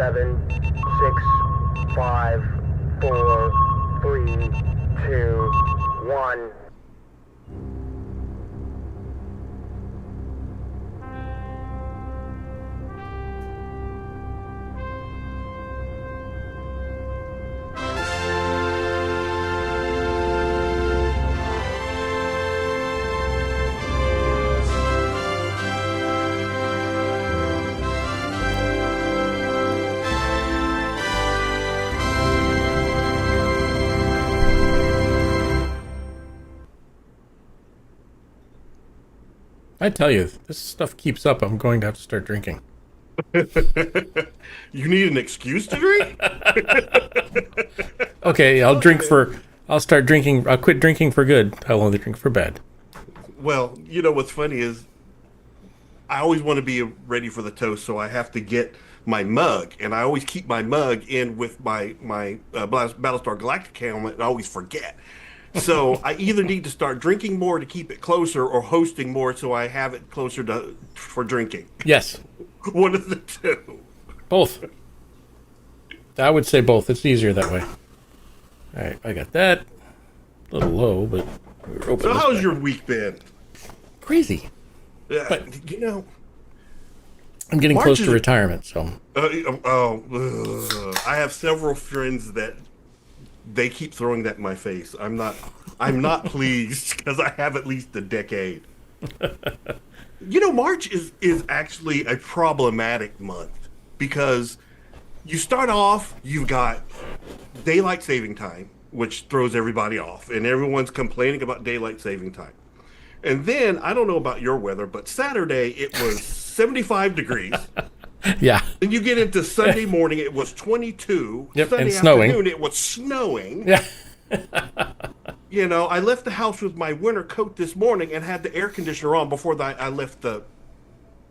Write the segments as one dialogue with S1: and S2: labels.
S1: 7, 6, 5, 4, 3, 2, 1.
S2: I tell you, if this stuff keeps up, I'm going to have to start drinking.
S3: You need an excuse to drink?
S2: Okay, I'll start drinking. I'll quit drinking for good. I'll only drink for bad.
S3: Well, you know what's funny is I always want to be ready for the toast, so I have to get my mug, and I always keep my mug in with my Battlestar Galactica helmet, and I always forget. So I either need to start drinking more to keep it closer, or hosting more so I have it closer for drinking.
S2: Yes.
S3: One of the two.
S2: Both. I would say both. It's easier that way. All right, I got that. A little low, but we're open.
S3: So how's your week been?
S2: Crazy.
S3: Yeah,
S2: But
S3: you know,
S2: I'm getting
S3: March
S2: close to
S3: is-
S2: retirement, so
S3: I have several friends that they keep throwing that in my face. I'm not pleased because I have at least a decade. You know, March is actually a problematic month because you start off, you've got daylight saving time, which throws everybody off, and everyone's complaining about daylight saving time. And then, I don't know about your weather, but Saturday it was 75 degrees.
S2: yeah.
S3: Then you get into Sunday morning, it was 22.
S2: Yep,
S3: Sunday
S2: and snowing.
S3: afternoon, it was snowing.
S2: Yeah.
S3: You know, I left the house with my winter coat this morning and had the air conditioner on before I left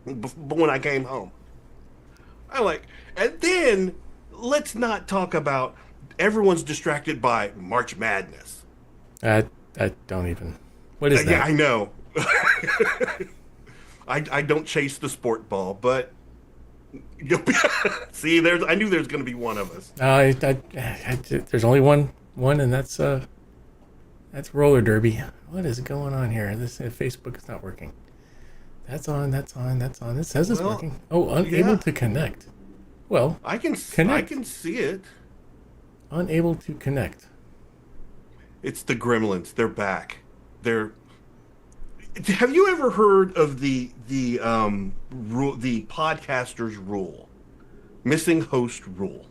S3: when I came home. And then let's not talk about everyone's distracted by March Madness.
S2: I don't even. What is that?
S3: Yeah, I know. I don't chase the sport ball, but see, I knew there's going to be one of us.
S2: There's only one, and that's roller derby. What is going on here? This Facebook is not working. That's on. It says it's working. Oh, unable to connect. Well,
S3: I can see it.
S2: Unable to connect.
S3: It's the Gremlins. They're back. Have you ever heard of the podcaster's rule, missing host rule?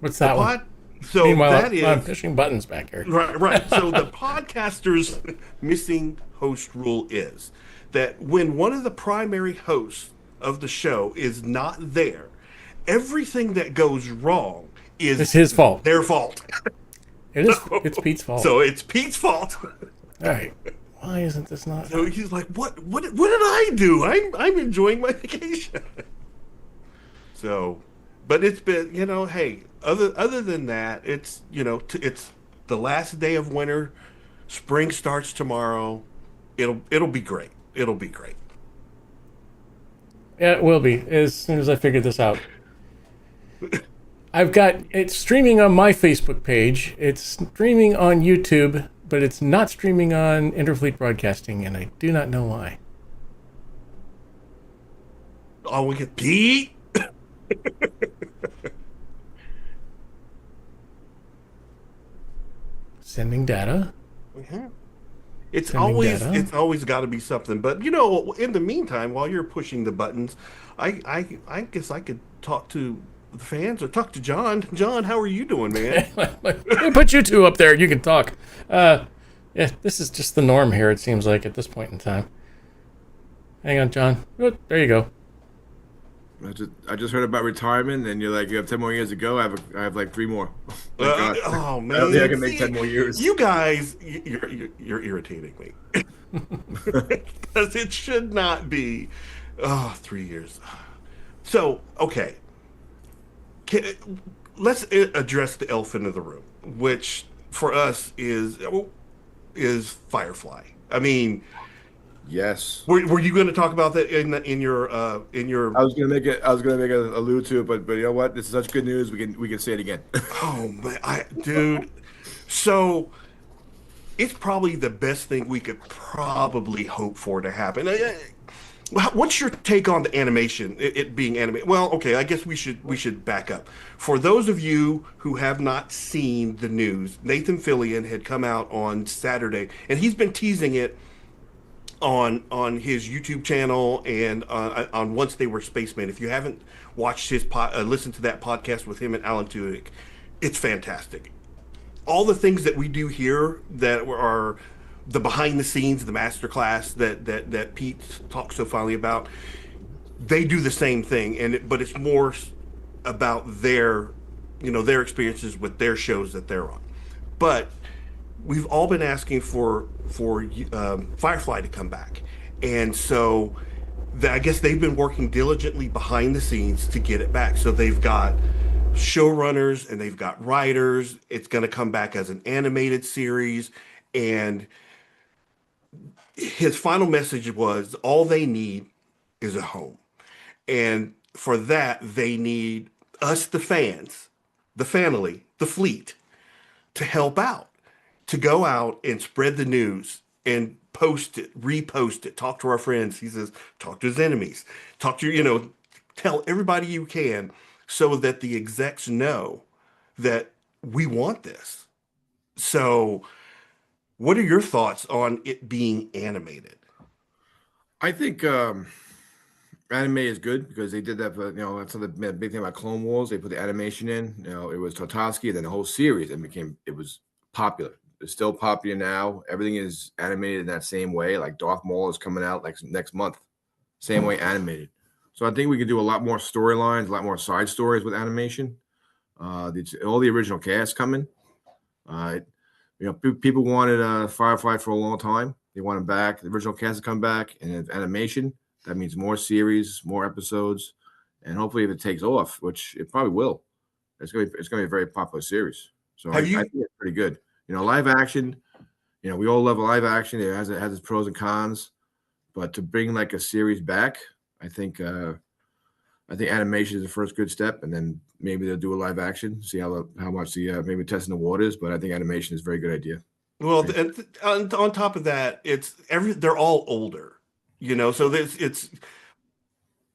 S2: What's that one?
S3: So
S2: Meanwhile,
S3: that is
S2: I'm pushing buttons back here.
S3: right. So the podcaster's missing host rule is that when one of the primary hosts of the show is not there, everything that goes wrong
S2: It's his fault.
S3: Their fault.
S2: It is. It's Pete's fault.
S3: So it's Pete's fault.
S2: All right. Why isn't this not?
S3: So he's like, "What did I do? I'm enjoying my vacation." So, but it's been, hey, other than that, it's it's the last day of winter. Spring starts tomorrow. It'll be great. It'll be great.
S2: Yeah, it will be as soon as I figure this out. I've got it streaming on my Facebook page. It's streaming on YouTube, but it's not streaming on Interfleet Broadcasting, and I do not know why.
S3: Oh, we get Pete.
S2: Sending data.
S3: Yeah. It's
S2: Sending
S3: always
S2: data.
S3: got to be something. But in the meantime, while you're pushing the buttons, I guess I could talk to the fans or talk to John. John, how are you doing, man?
S2: We put you two up there. You can talk. Yeah, this is just the norm here. It seems like at this point in time. Hang on, John. Oh, there you go.
S4: I just heard about retirement, and you're like, you have 10 more years to go. I have like 3 more.
S3: Oh man,
S4: I don't think I can make 10 more years.
S3: You guys, you're irritating me because it should not be 3 years. So okay, let's address the elephant in the room, which for us is Firefly. I mean,
S4: Yes.
S3: Were you going to talk about that in your
S4: I was gonna make it. I was gonna make a allude to it, but you know what? This is such good news. We can say it again.
S3: Oh man, dude. So it's probably the best thing we could probably hope for to happen. What's your take on the animation? It being animated? Well, okay, I guess we should back up. For those of you who have not seen the news, Nathan Fillion had come out on Saturday, and he's been teasing it on his YouTube channel and on Once They Were Spacemen. If you haven't watched his listened to that podcast with him and Alan Tudyk, it's fantastic. All the things that we do here that are the behind the scenes, the masterclass that Pete talks so fondly about, they do the same thing, but it's more about their experiences with their shows that they're on. But we've all been asking for Firefly to come back, and so I guess they've been working diligently behind the scenes to get it back. So they've got showrunners and they've got writers. It's going to come back as an animated series, and his final message was all they need is a home, and for that they need us, the fans, the family, the fleet, to help out, to go out and spread the news and post it, repost it, talk to our friends. He says, talk to his enemies, talk to, tell everybody you can so that the execs know that we want this. So what are your thoughts on it being animated?
S4: I think anime is good because they did that. For, that's the big thing about Clone Wars. They put the animation in. It was Tartakovsky, then the whole series, and it was popular. It's still popular now. Everything is animated in that same way. Like Darth Maul is coming out like next month, same way animated. So I think we could do a lot more storylines, a lot more side stories with animation. All the original cast coming. People wanted Firefly for a long time. They want him back. The original cast to come back, and if animation, that means more series, more episodes, and hopefully, if it takes off, which it probably will, it's going to be a very popular series. So I think it's pretty good. Live action. We all love live action. It has its pros and cons, but to bring like a series back, I think animation is the first good step, and then maybe they'll do a live action, see how much maybe testing the waters. But I think animation is a very good idea.
S3: Well, and on top of that, they're all older, so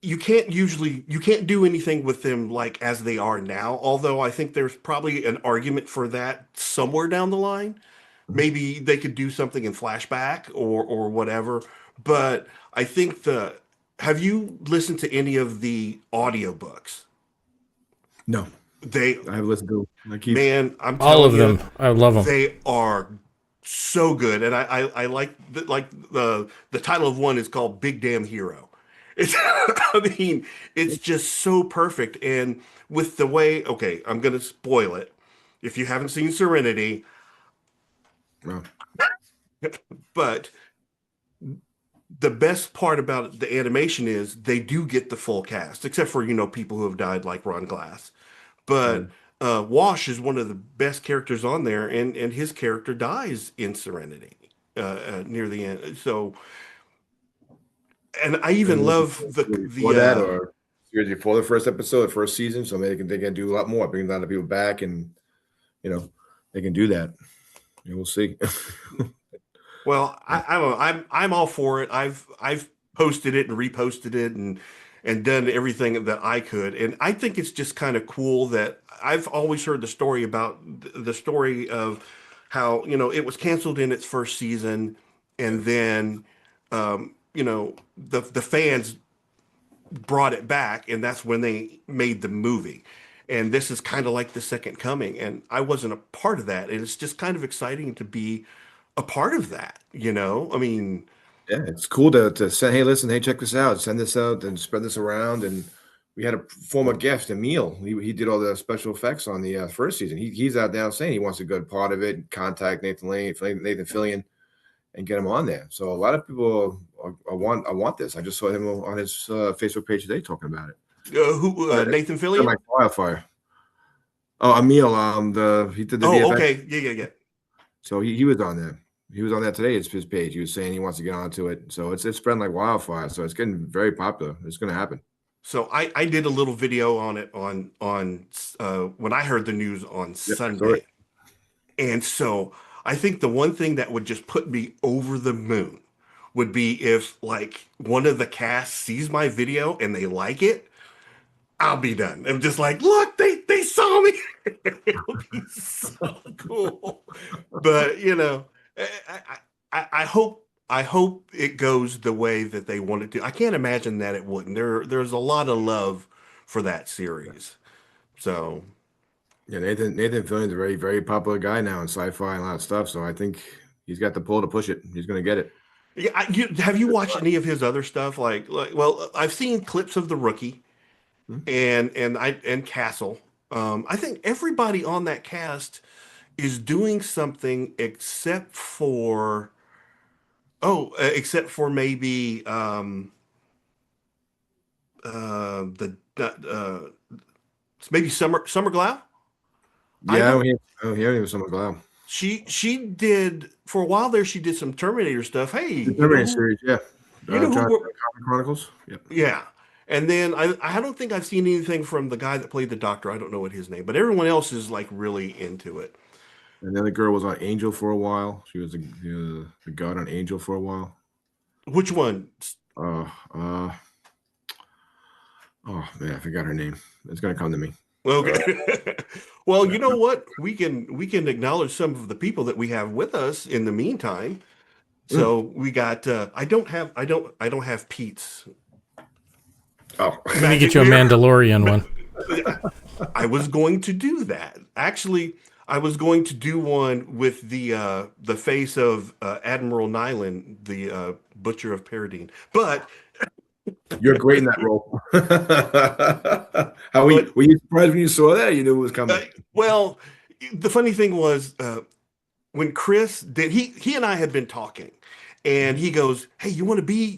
S3: you can't do anything with them like as they are now. Although I think there's probably an argument for that somewhere down the line. Maybe they could do something in flashback or whatever. But I think have you listened to any of the audiobooks?
S4: No. I have listened to
S3: Man, I'm
S2: all of
S3: telling
S2: them. I love them.
S3: They are so good, and I like the title of one is called Big Damn Hero. It's just so perfect, and with the way, okay, I'm gonna spoil it if you haven't seen Serenity.
S4: No.
S3: But the best part about the animation is they do get the full cast, except for people who have died like Ron Glass. But Wash is one of the best characters on there, and his character dies in Serenity near the end. So, and I even love
S4: that or series before the first episode, the first season, so maybe they can do a lot more, bring a lot of people back, and they can do that. We'll see.
S3: Well, I don't know. I'm all for it. I've posted it and reposted it and done everything that I could. And I think it's just kind of cool that I've always heard the story of how, it was canceled in its first season, and then the fans brought it back, and that's when they made the movie. And this is kind of like the second coming, and I wasn't a part of that. And it's just kind of exciting to be a part of that,
S4: Yeah, it's cool to say, hey, listen, hey, check this out, send this out and spread this around. And we had a former guest, Emil. He did all the special effects on the first season. He's out now saying he wants to go part of it and contact Nathan Fillion and get him on there. So a lot of people want this. I just saw him on his Facebook page today talking about it.
S3: Nathan Fillion?
S4: Like Wildfire. Oh, Emil. He did the VFX.
S3: Okay, yeah.
S4: So he was on there. He was on that today. It's his page. He was saying he wants to get onto it. So it's spreading like wildfire. So it's getting very popular. It's going to happen.
S3: So I did a little video on it on when I heard the news on Sunday. And so I think the one thing that would just put me over the moon would be if like one of the cast sees my video and they like it. I'll be done. I'm just like, look, they saw me. It'll be so cool. But you know, I hope it goes the way that they want it to. I can't imagine that it wouldn't. There's a lot of love for that series. So
S4: yeah, Nathan Fillion's a very, very popular guy now in sci-fi and a lot of stuff. So I think he's got the pull to push it. He's going to get it.
S3: yeah, have you watched any of his other stuff? Well, I've seen clips of The Rookie and Castle. I think everybody on that cast is doing something except for maybe maybe Summer Glau.
S4: Yeah, he was Summer Glau.
S3: She did for a while there. She did some Terminator stuff. Hey,
S4: the Terminator series, yeah.
S3: You know who?
S4: Chronicles. Yeah.
S3: Yeah. And then I don't think I've seen anything from the guy that played the Doctor. I don't know what his name, but everyone else is like really into it.
S4: And then the girl was on Angel for a while. She was the god on Angel for a while.
S3: Which one?
S4: Oh man, I forgot her name. It's gonna come to me.
S3: Okay. Well, you know what? We can acknowledge some of the people that we have with us in the meantime. So we got I don't have Pete's.
S4: Oh,
S2: let me get you a Mandalorian one.
S3: I was going to do that. Actually, I was going to do one with the face of Admiral Nyland, the Butcher of Paradine. But
S4: you're great in that role. Were you surprised when you saw that? You knew it was coming.
S3: Well, the funny thing was when Chris did, he and I had been talking, and he goes, "Hey, you want to be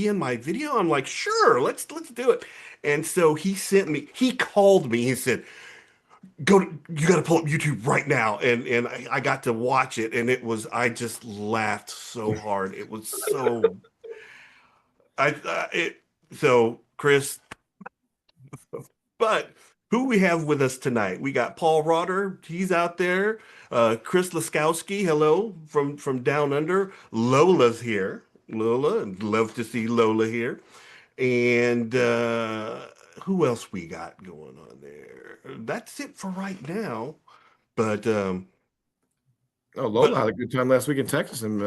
S3: in my video?" I'm like, "Sure, let's do it." And so he called me. He said, you got to pull up YouTube right now. And I got to watch it, and I just laughed so hard. It was so, so Chris, but who we have with us tonight? We got Paul Rotter. He's out there. Chris Laskowski. Hello from down under. Lola's here. Lola, love to see Lola here. And who else we got going on there? That's it for right now. But
S4: Lola had a good time last week in Texas and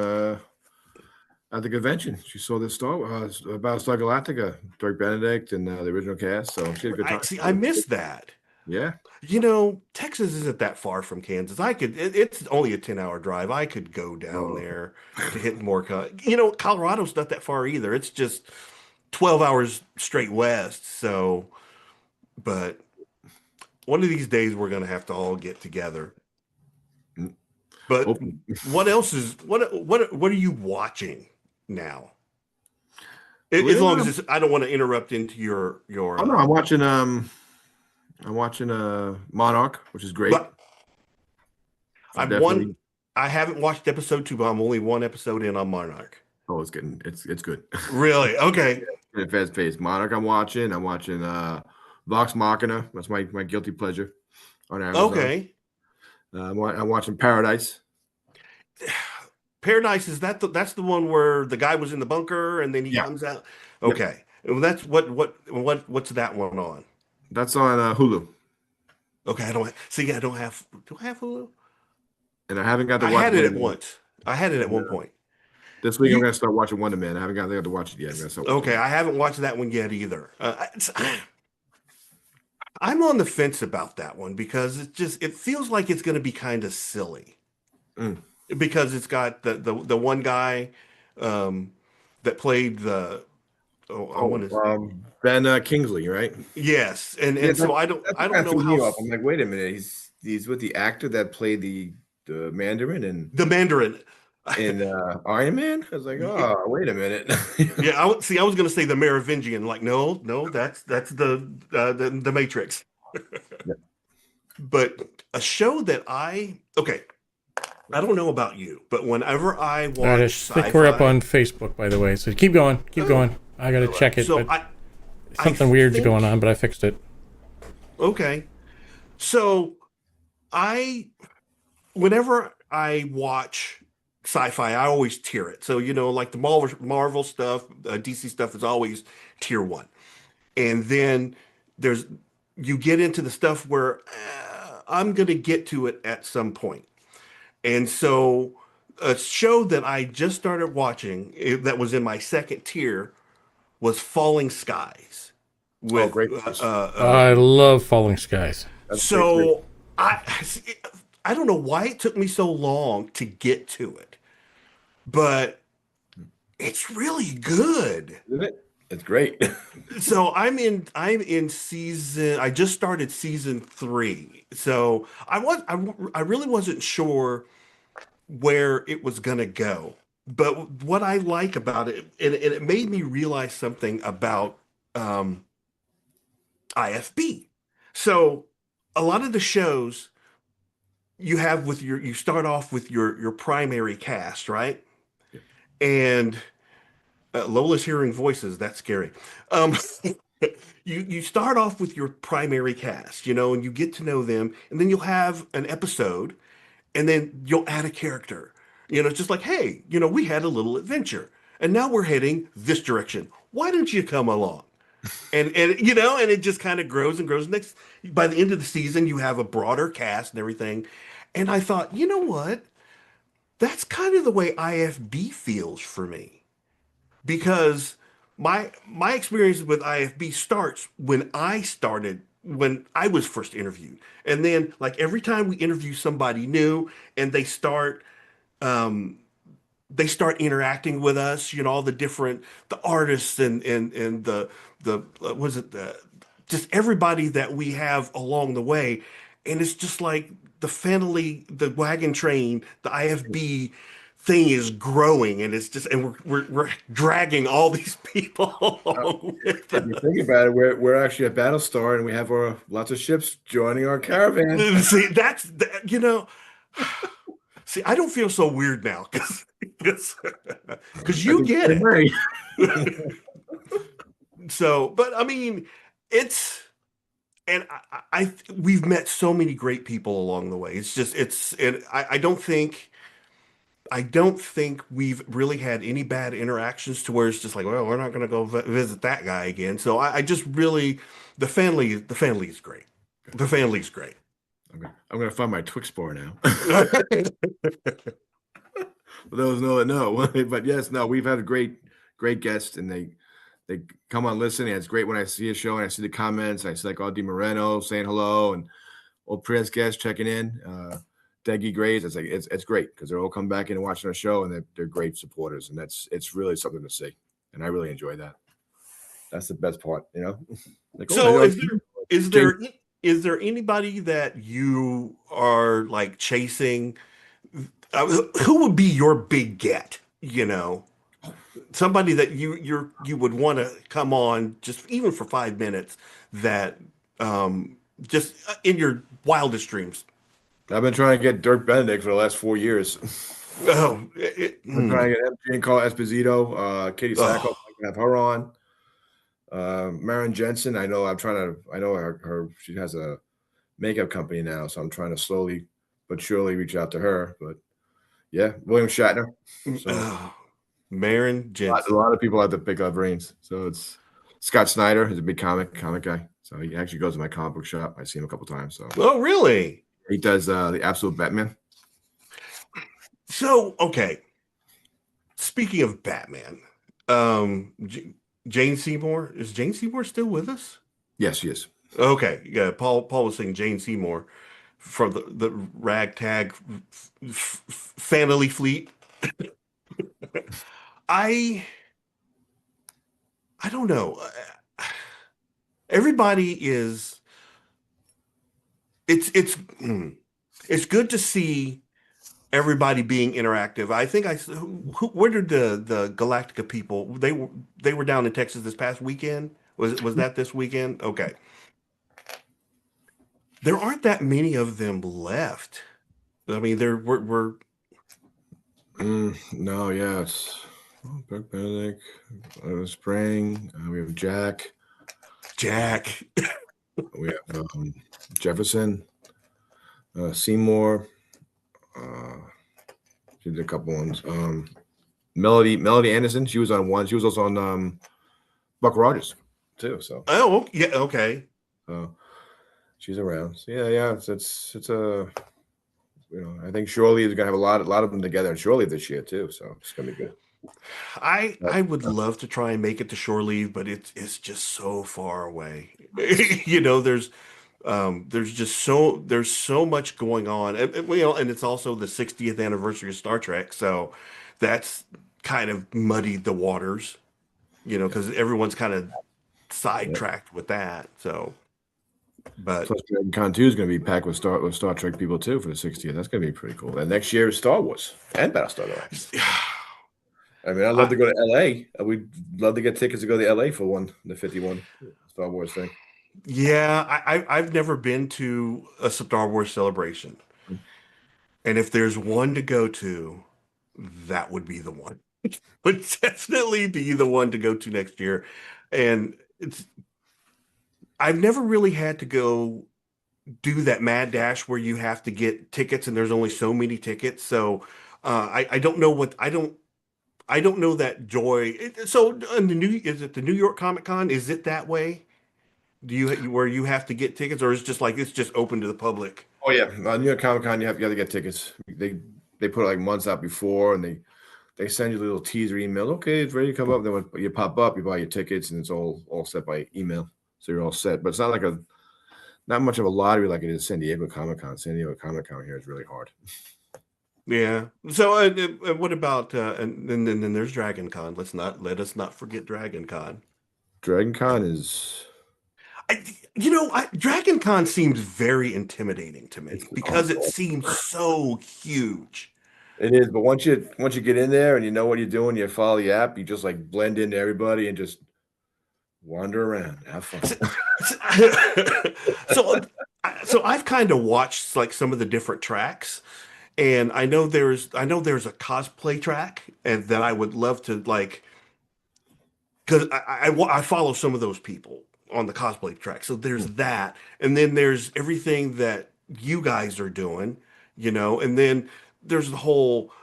S4: at the convention. She saw this about Star Galactica, Dirk Benedict and the original cast. So she had a good time.
S3: I missed that.
S4: Yeah.
S3: You know, Texas isn't that far from Kansas. It's only a 10-hour drive. I could go down there to hit more. Colorado's not that far either. It's just 12 hours straight west. So, but one of these days we're going to have to all get together. But what else what are you watching now? As long as I don't want to interrupt into your.
S4: Oh no, I'm watching Monarch, which is great.
S3: I haven't watched episode 2, but I'm only one episode in on Monarch.
S4: Oh, it's good.
S3: Really? Okay.
S4: Fast paced. Monarch. I'm watching Vox Machina. That's my guilty pleasure on Amazon.
S3: Okay.
S4: I'm watching Paradise.
S3: Paradise, that's the one where the guy was in the bunker and then he comes out. Okay. Well, that's what's that one on?
S4: That's on Hulu.
S3: Okay, I don't have. Do I have Hulu?
S4: And I haven't got to watch.
S3: I had it at once. I had it at one point.
S4: This week I'm going to start watching Wonder Man. I haven't got to watch it yet.
S3: Okay, I haven't watched that one yet either. I'm on the fence about that one because it feels like it's going to be kind of silly. Because it's got the one guy that played the
S4: Ben Kingsley, right?
S3: Yes, and so I don't know how.
S4: I'm like, wait a minute, he's with the actor that played the Mandarin and
S3: the Mandarin
S4: in Iron Man. I was like, oh, wait a minute.
S3: Yeah, I was going to say the Merovingian. Like, no, that's the Matrix. But a show that I don't know about you, but whenever I
S2: All right, I
S3: watch
S2: think we're up
S3: sci-fi,
S2: on Facebook, by the way. So keep going, keep going. I gotta check it,
S3: so
S2: but
S3: I
S2: something weird's
S3: think
S2: going on. But I fixed it.
S3: okay. So I whenever I watch sci-fi, I always tier it. So like the Marvel stuff, DC stuff is always tier one, and then there's you get into the stuff where I'm gonna get to it at some point. And so a show that I just started watching that was in my second tier was Falling Skies
S4: Oh,
S3: with
S4: great place.
S2: I love Falling Skies.
S4: That's great.
S3: so I don't know why it took me so long to get to it, but it's really good.
S4: Isn't it? It's great.
S3: So I'm in season I just started season 3. So I really wasn't sure where it was gonna go. But what I like about it, and it made me realize something about um, IFB. So a lot of the shows you start off with your primary cast, right? And Lola's hearing voices. That's scary. Um, you start off with your primary cast, and you get to know them, and then you'll have an episode, and then you'll add a character. It's just like, hey, we had a little adventure, and now we're heading this direction. Why don't you come along? And it just kind of grows and grows. Next, by the end of the season, you have a broader cast and everything. And I thought, you know what? That's kind of the way IFB feels for me, because my experience with IFB starts when I was first interviewed. And then like every time we interview somebody new and um they start interacting with us, all the artists and the was it the just everybody that we have along the way. And it's just like the wagon train, the IFB thing is growing, and it's just and we're dragging all these people along with
S4: If you think about it, we're actually a Battlestar, and we have our lots of ships joining our caravan.
S3: us. See, see, I don't feel so weird now because
S4: I
S3: you
S4: think the
S3: get
S4: same
S3: it.
S4: way.
S3: So, but I mean, it's and we've met so many great people along the way. It's just and I don't think we've really had any bad interactions to where it's just like, well, we're not going to go visit that guy again. So I just really the family is great. The family's great.
S4: Okay. I'm gonna find my Twix bar now. For those know that know, but yes, no, we've had a great guest, and they come on listening. It's great when I see a show and I see the comments. I see like Audie Moreno saying hello, and old press guests checking in. Deggy Grays. It's like it's great because they're all coming back in and watching the show, and they're great supporters, and it's really something to see, and I really enjoy that. That's the best part, Like, oh, I
S3: So
S4: know
S3: is
S4: James.
S3: there is there anybody that you are like chasing? Who would be your big get? Somebody that you would want to come on just even for 5 minutes that just in your wildest dreams.
S4: I've been trying to get Dirk Benedict for the last 4 years.
S3: Oh,
S4: I'm trying to get MJ and Carl Esposito, Katie Sackhoff. I can have her on. Maren Jensen. I know her. She has a makeup company now, so I'm trying to slowly but surely reach out to her. But yeah, William Shatner. So
S3: Marin
S4: a
S3: Jensen.
S4: lot of people have to pick up brains. So it's Scott Snyder is a big comic guy. So he actually goes to my comic book shop. I've seen him a couple times. So
S3: Oh, really?
S4: he does the Absolute Batman.
S3: So, okay. Speaking of Batman, Jane Seymour, is Jane Seymour still with us?
S4: Yes, he is.
S3: Okay, yeah. Paul was saying Jane Seymour from the ragtag family fleet. I I don't know. Everybody is it's good to see everybody being interactive. I think where did the Galactica people they were down in Texas this past weekend? Was that this weekend? Okay. There aren't that many of them left. I mean, we're
S4: No, yeah, it's Buck Benedict, Spring. We have Jack.
S3: Jack.
S4: We have Jefferson, Seymour. She did a couple ones. Melody Anderson. She was on one. She was also on Buck Rogers too. So
S3: Oh, yeah, okay.
S4: she's around. So yeah. It's a. I think Shirley is gonna have a lot of them together in Shirley this year too. So it's gonna be good.
S3: I would love to try and make it to shore leave, but it's just so far away. There's so much going on, and it's also the 60th anniversary of Star Trek, so that's kind of muddied the waters, because everyone's kind of sidetracked with that. So, but
S4: Plus, Dragon Con 2 is going to be packed with Star Trek people too for the 60th. That's going to be pretty cool. And next year is Star Wars and Battlestar Galactica. I mean, I'd love to go to LA. We'd love to get tickets to go to LA for the 51 Star Wars thing.
S3: Yeah, I've never been to a Star Wars celebration, and if there's one to go to, that would be the one. Would definitely be the one to go to next year, and I've never really had to go do that mad dash where you have to get tickets and there's only so many tickets. So I don't know I don't know that joy. So is it the New York Comic Con? Is it that way? Do you where you have to get tickets, or is it just like it's just open to the public?
S4: Oh yeah, New York Comic Con, you have to get tickets. They put it like months out before, and they send you a little teaser email. Okay, it's ready to come up. Then when you pop up, you buy your tickets, and it's all set by email, so you're all set. But it's not much of a lottery like it is San Diego Comic Con. San Diego Comic Con here is really hard.
S3: Yeah. So what about and then there's Dragon Con. Let us not forget Dragon Con.
S4: Dragon Con is.
S3: Dragon Con seems very intimidating to me because it seems so huge.
S4: It is, but once you get in there and you know what you're doing, you follow the app, you just like blend into everybody and just wander around, have fun.
S3: So I've kind of watched like some of the different tracks, and I know there's a cosplay track, and that I would love to like, because I follow some of those people on the cosplay track. So there's that, and then there's everything that you guys are doing, and then there's the whole.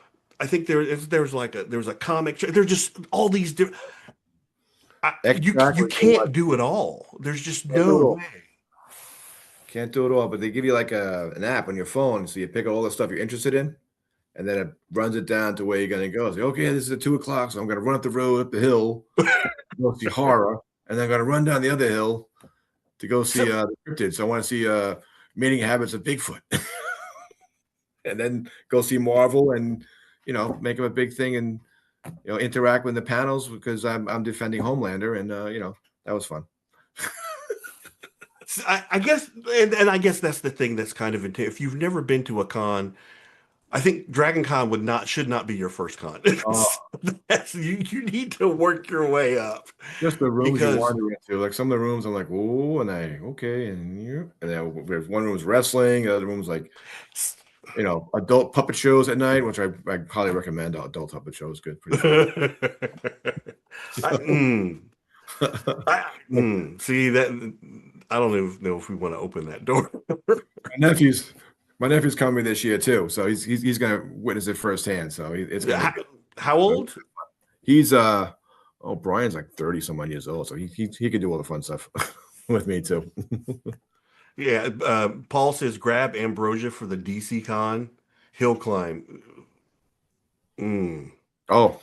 S3: I think there's a comic. There's just all these different. You can't do it all. There's just no way.
S4: Can't do it all, but they give you like an app on your phone, so you pick all the stuff you're interested in, and then it runs it down to where you're gonna go. So, okay, this is at 2:00, so I'm gonna run up the road, up the hill, go see horror, and then I'm gonna run down the other hill to go see the cryptid. So I want to see mating habits of Bigfoot, and then go see Marvel, and make them a big thing, and interact with the panels because I'm defending Homelander, and that was fun.
S3: I guess, and I guess that's the thing that's kind of if you've never been to a con, I think Dragon Con should not be your first con. You need to work your way up.
S4: Just the rooms you wander into, like some of the rooms, I'm like, oh, and okay, and then one room's wrestling, the other room's like, adult puppet shows at night, which I highly recommend. Adult puppet shows, good.
S3: See that. I don't even know if we want to open that door.
S4: My nephew's coming this year too, so he's going to witness it firsthand. So it's gonna
S3: how old?
S4: He's Brian's like 30 some odd years old, so he can do all the fun stuff with me too.
S3: Yeah, Paul says grab Ambrosia for the DC Con hill climb.
S4: Oh,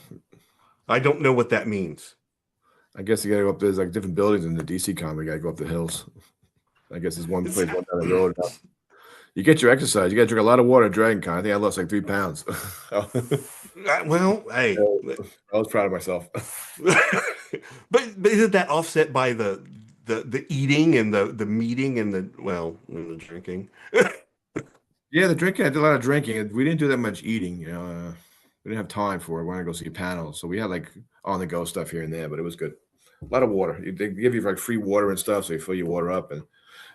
S3: I don't know what that means.
S4: I guess you got to go up. There's like different buildings in the DC Con. We got to go up the hills. I guess there's one place down the road. You get your exercise. You got to drink a lot of water at Dragon Con. I think I lost like 3 pounds.
S3: Well, hey,
S4: I was proud of myself.
S3: but isn't that offset by the eating and the meeting and the drinking?
S4: Yeah, the drinking. I did a lot of drinking. We didn't do that much eating. We didn't have time for it. We wanted to go see panels, so we had like on the go stuff here and there. But it was good. A lot of water. They give you like free water and stuff, so you fill your water up, and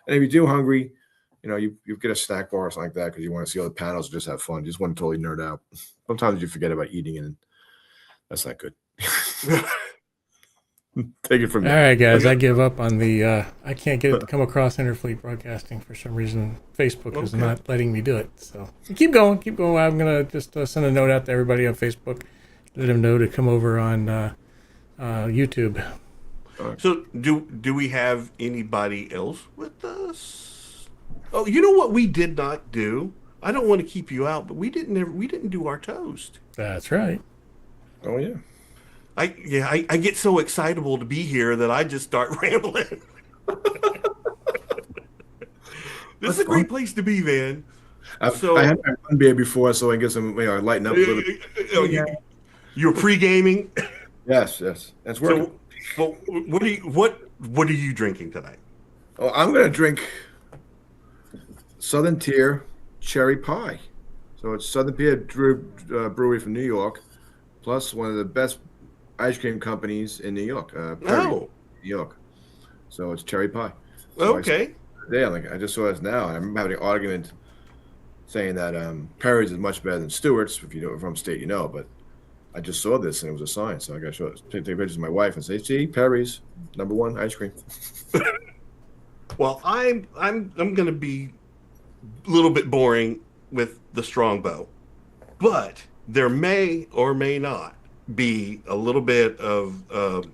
S4: if you're too hungry, you get a snack bar or something like that because you want to see all the panels and just have fun. You just want to totally nerd out. Sometimes you forget about eating, and that's not good. Take it from
S2: All
S4: there.
S2: right, guys, I give up on the. I can't get it to come across Interfleet Broadcasting for some reason. Facebook is not letting me do it. So keep going. I'm gonna just send a note out to everybody on Facebook, let them know to come over on YouTube.
S3: So do we have anybody else with us? Oh, you know what we did not do? I don't want to keep you out, but we didn't do our toast.
S2: That's right.
S4: Oh yeah.
S3: I get so excitable to be here that I just start rambling. This is a great place to be, man.
S4: I had my one beer before, so I get some, lighten up a little bit.
S3: You're pre-gaming.
S4: Yes, that's working.
S3: So, what are you drinking tonight?
S4: Oh, I'm gonna drink Southern Tier Cherry Pie. So it's Southern Tier Brewery from New York, plus one of the best ice cream companies in New York. New York. So it's cherry pie. So
S3: Okay.
S4: I just saw this now. I remember having an argument saying that Perry's is much better than Stewart's. If you know from state, but I just saw this and it was a sign. So I got to take pictures of my wife and say, "See, Perry's #1 ice cream."
S3: Well, I'm going to be a little bit boring with the Strongbow, but there may or may not be a little bit of the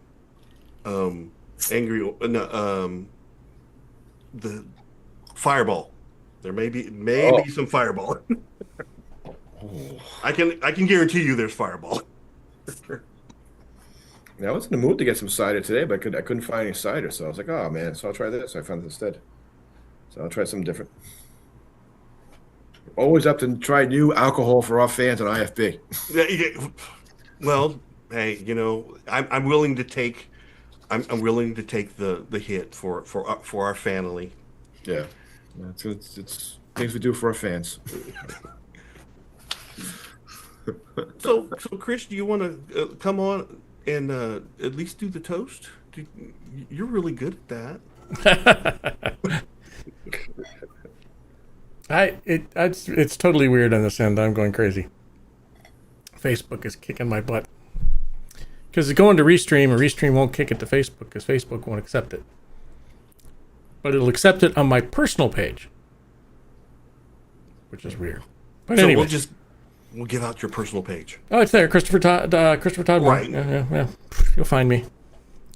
S3: Fireball. There may be some Fireball. I can guarantee you there's Fireball.
S4: I was in the mood to get some cider today, but I couldn't find any cider, so I was like, "Oh man!" So I'll try this. So I found it instead. So I'll try something different. Always up to try new alcohol for our fans on IFB.
S3: Well, hey, I'm willing to take, I'm willing to take the hit for our family.
S4: Yeah, it's things we do for our fans.
S3: So Chris, do you want to come on and at least do the toast? You're really good at that.
S2: It's totally weird on this end. I'm going crazy. Facebook is kicking my butt because it's going to Restream, and Restream won't kick it to Facebook because Facebook won't accept it. But it'll accept it on my personal page, which is weird. But
S3: So
S2: anyway,
S3: we'll give out your personal page.
S2: oh, it's there, Christopher Todd.
S3: Right.
S2: Yeah. You'll find me.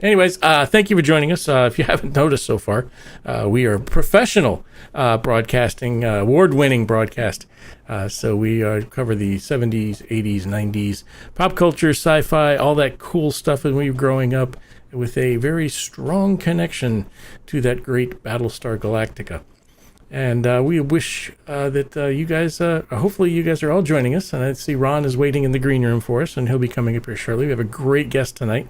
S2: Anyways, thank you for joining us. If you haven't noticed so far, we are professional broadcasting, award-winning broadcast. So we cover the 70s, 80s, 90s, pop culture, sci-fi, all that cool stuff when we were growing up, with a very strong connection to that great Battlestar Galactica. And we wish that you guys, hopefully you guys are all joining us. And I see Ron is waiting in the green room for us, and he'll be coming up here shortly. We have a great guest tonight.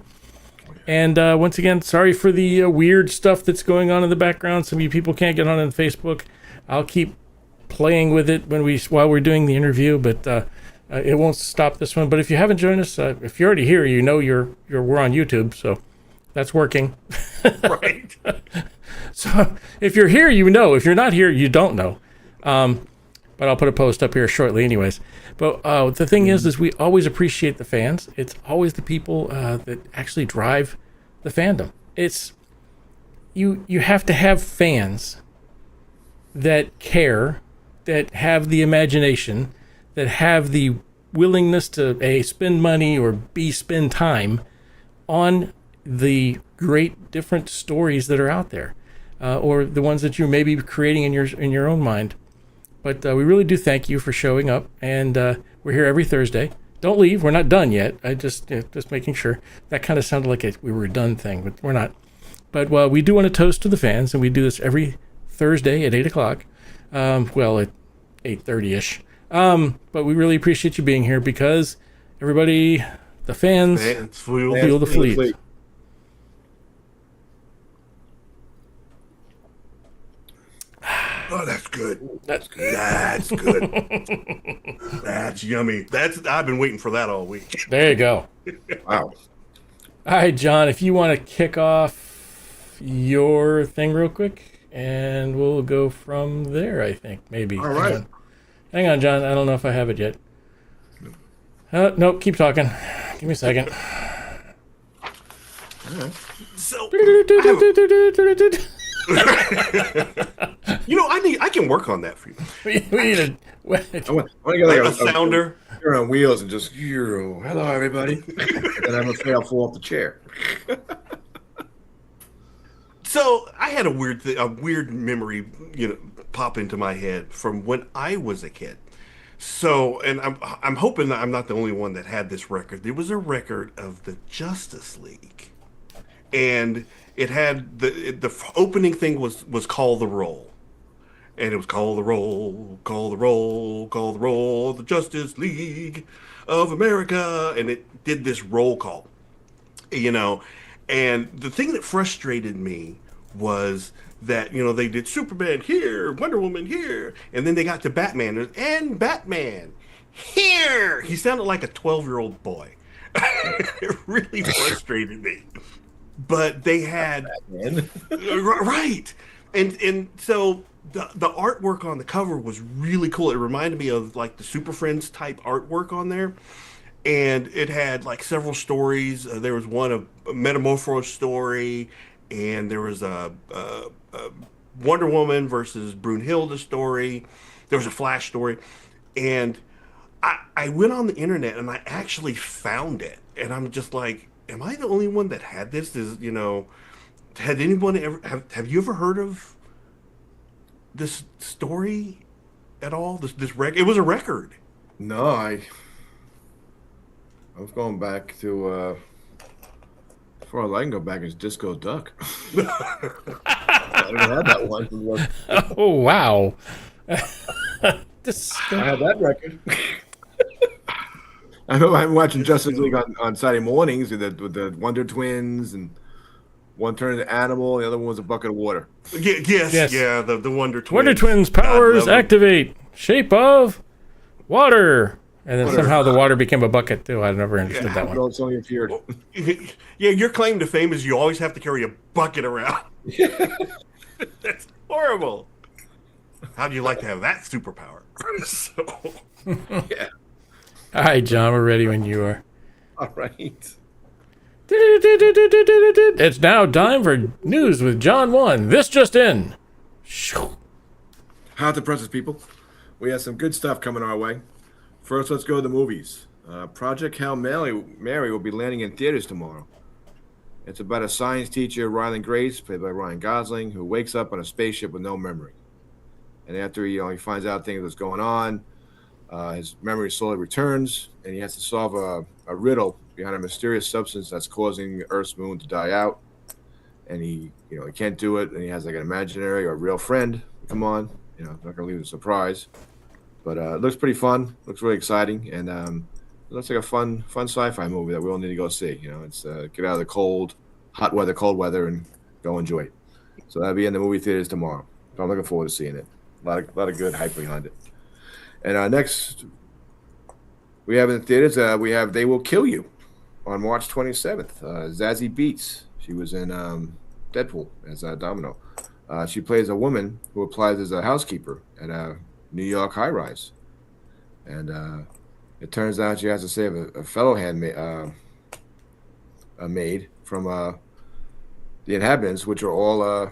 S2: And once again, sorry for the weird stuff that's going on in the background. Some of you people can't get on Facebook. I'll keep playing with it while we're doing the interview, but it won't stop this one. But if you haven't joined us, if you're already here, we're on YouTube, so that's working.
S3: Right.
S2: So if you're here, you know. If you're not here, you don't know. But I'll put a post up here shortly anyways. But the thing is we always appreciate the fans. It's always the people that actually drive the fandom. It's you have to have fans that care, that have the imagination, that have the willingness to A, spend money, or B, spend time on the great different stories that are out there, or the ones that you may be creating in your own mind. But we really do thank you for showing up, and we're here every Thursday. Don't leave. We're not done yet. I just making sure. That kind of sounded like we were a done thing, but we're not. But we do want to toast to the fans, and we do this every Thursday at 8 o'clock. Well, at 8:30ish. But we really appreciate you being here because everybody, the fans feel the fleet.
S3: Oh, that's good.
S2: That's good.
S3: That's good. That's yummy. I've been waiting for that all week.
S2: There you go.
S4: Wow.
S2: All right, John, if you want to kick off your thing real quick. and we'll go from there, I think, maybe.
S4: All right.
S2: Hang on, John. I don't know if I have it yet. Nope, keep talking. Give me a second.
S3: So, I can work on that for you.
S2: we need a...
S4: I want to get like
S3: a sounder.
S4: You're on wheels and just, hello, everybody. And then I'm afraid I'll fall off the chair.
S3: So I had a weird memory, pop into my head from when I was a kid. So, and I'm hoping that I'm not the only one that had this record. There was a record of the Justice League, and it had the opening thing was Call the Roll, and it was Call the Roll, Call the Roll, Call the Roll, the Justice League of America, and it did this roll call, And the thing that frustrated me was that, they did Superman here, Wonder Woman here, and then they got to Batman, and Batman here. He sounded like a 12-year-old boy. It really frustrated me. But they had... Right. And so the artwork on the cover was really cool. It reminded me of, like, the Super Friends type artwork on there. And it had, like, several stories. There was a Metamorpho story, and there was a Wonder Woman versus Brunhilde story. There was a Flash story. And I went on the internet, and I actually found it. And I'm just like, am I the only one that had this? Had anyone ever... Have you ever heard of this story at all? This record? It was a record.
S4: No, I was going back to... as far as I can go back is Disco Duck. I haven't had that one.
S2: Oh, wow.
S4: I have that record. I know I'm watching Justice League on Saturday mornings with the Wonder Twins, and one turned into animal, the other one was a bucket of water.
S3: Yes. Yeah, the Wonder Twins.
S2: Wonder Twins powers activate. Shape of water. And then somehow the water became a bucket, too. I never understood that one.
S4: Well, it's only appeared.
S3: Yeah, your claim to fame is you always have to carry a bucket around. That's horrible. How'd you like to have that superpower?
S4: Yeah.
S2: All right, John, we're ready when you are.
S4: All right.
S2: It's now time for news with John 1. This just in.
S4: How's the presses, people? We have some good stuff coming our way. First, let's go to the movies. Project Hail Mary will be landing in theaters tomorrow. It's about a science teacher, Ryland Grace, played by Ryan Gosling, who wakes up on a spaceship with no memory. And after he finds out things that's going on, his memory slowly returns, and he has to solve a riddle behind a mysterious substance that's causing Earth's moon to die out. And he can't do it, and he has like an imaginary or real friend come on. Not gonna leave it a surprise. But it looks pretty fun. Looks really exciting, and it looks like a fun sci-fi movie that we all need to go see. It's get out of the hot weather, cold weather, and go enjoy it. So that'll be in the movie theaters tomorrow. So I'm looking forward to seeing it. A lot of good hype behind it. And next, we have in the theaters. We have They Will Kill You on March 27th. Zazie Beetz. She was in Deadpool as Domino. She plays a woman who applies as a housekeeper at a New York high-rise, and it turns out she has to save a fellow maid from the inhabitants, which are all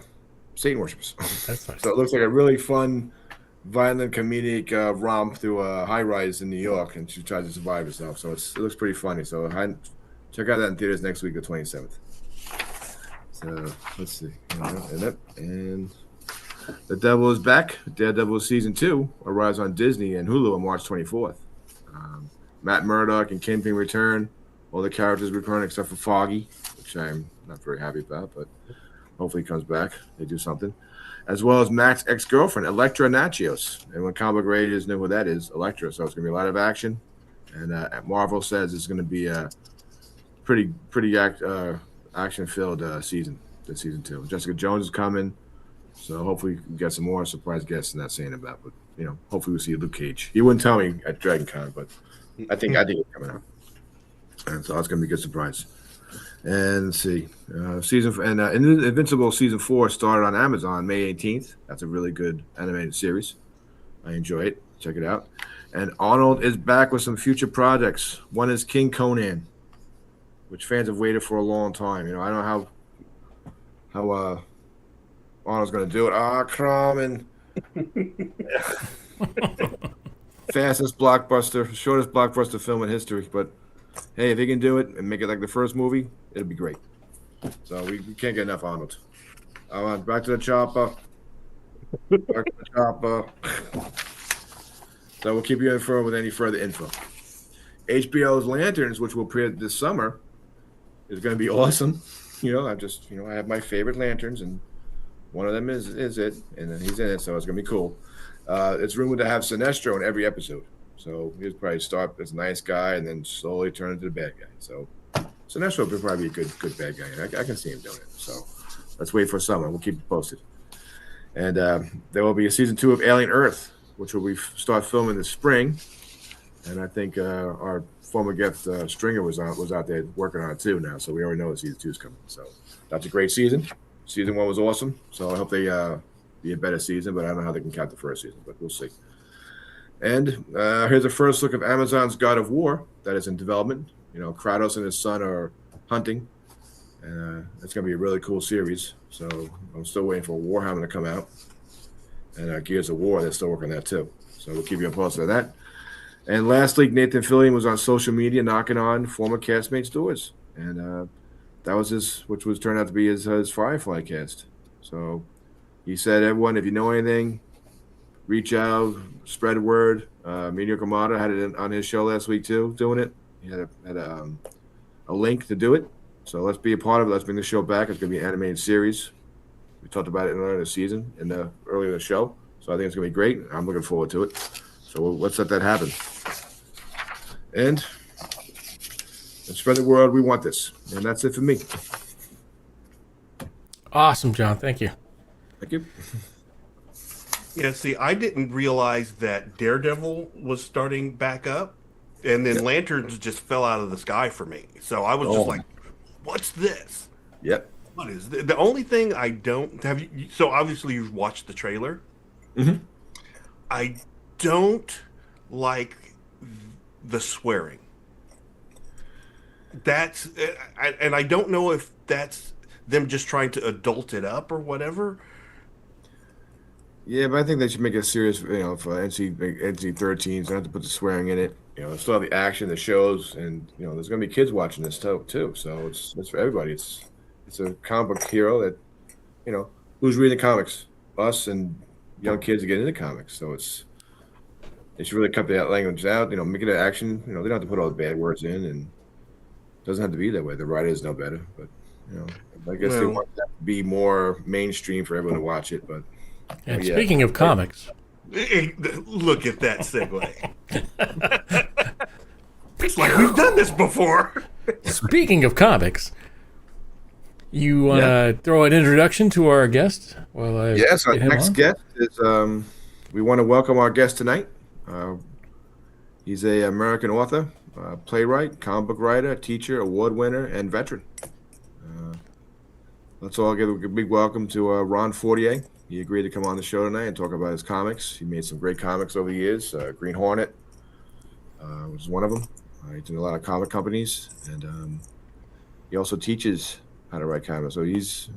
S4: Satan worshippers.
S2: That's nice.
S4: So it looks like a really fun, violent, comedic romp through a high-rise in New York, and she tries to survive herself. So it looks pretty funny. So check out that in theaters next week, the 27th. So let's see, and The Devil is Back. Daredevil Season 2 arrives on Disney and Hulu on March 24th. Matt Murdock and Kingpin return. All the characters return except for Foggy, which I'm not very happy about, but hopefully he comes back. They do something. As well as Mac's ex-girlfriend, Elektra Natchios. And when comic readers know who that is, Elektra. So it's going to be a lot of action. And Marvel says it's going to be a pretty action-filled season, this Season 2. Jessica Jones is coming. So hopefully we get some more surprise guests not saying about, but hopefully we'll see Luke Cage. He wouldn't tell me at Dragon Con, but I think it's coming out. And so it's gonna be a good surprise. And let's see, Invincible season 4 started on Amazon May 18th. That's a really good animated series. I enjoy it. Check it out. And Arnold is back with some future projects. One is King Conan, which fans have waited for a long time. You know, I don't know how Arnold's going to do it. Kramen. Fastest blockbuster, shortest blockbuster film in history. But hey, if he can do it and make it like the first movie, it'll be great. So we can't get enough Arnold. Back to the chopper. Back to the chopper. So we'll keep you informed with any further info. HBO's Lanterns, which will premiere this summer, is going to be awesome. You know, I have my favorite Lanterns, and one of them is it, and then he's in it, so it's going to be cool. It's rumored to have Sinestro in every episode. So he'll probably start as a nice guy and then slowly turn into the bad guy. So Sinestro will probably be a good bad guy, and I can see him doing it. So let's wait for summer. We'll keep you posted. And there will be a season 2 of Alien Earth, which will start filming this spring. And I think our former guest Stringer was out there working on it too now. So we already know that season 2 is coming. So that's a great season. Season 1 was awesome. So I hope they be a better season, but I don't know how they can count the first season, but we'll see. And here's a first look of Amazon's God of War that is in development. You know, Kratos and his son are hunting. It's going to be a really cool series. So I'm still waiting for Warhammer to come out. And Gears of War, they're still working on that too. So we'll keep you posted on that. And lastly, Nathan Fillion was on social media knocking on former castmates' doors. And that was which was turned out to be his Firefly cast. So he said, everyone, if you know anything, reach out, spread word. Mediocre Mata had it on his show last week too, doing it. He had a link to do it. So let's be a part of it. Let's bring the show back. It's going to be an animated series. We talked about it in earlier season, earlier in the show. So I think it's going to be great. I'm looking forward to it. So let's let that happen. And spread the word. We want this. And that's it for me.
S2: Awesome, John. Thank you.
S4: Thank you.
S3: Yeah, see, I didn't realize that Daredevil was starting back up, and then Lanterns just fell out of the sky for me. So I was just like, what's this?
S4: Yep.
S3: What is this? The only thing I don't have you, so obviously you've watched the trailer.
S4: Mm-hmm.
S3: I don't like the swearing. And I don't know if that's them just trying to adult it up or whatever.
S4: Yeah, but I think they should make it serious, for NC-13s. Don't have to put the swearing in it. You know, still have the action, the shows, and there's going to be kids watching this too. So it's for everybody. It's a comic book hero that, who's reading the comics? Us and young kids are getting into comics. So they should really cut that language out. Make it an action. They don't have to put all the bad words in, and it doesn't have to be that way. The writers know better, but I guess they want that to be more mainstream for everyone to watch it. But
S2: and speaking of comics,
S3: look at that segue. It's like we've done this before.
S2: Speaking of comics, you want to throw an introduction to our guest?
S4: Yes, our next guest is. We want to welcome our guest tonight. He's an American author, playwright, comic book writer, teacher, award winner, and veteran. Let's all give a big welcome to Ron Fortier. He agreed to come on the show tonight and talk about his comics. He made some great comics over the years. Green Hornet was one of them. He's in a lot of comic companies, and he also teaches how to write comics. So he's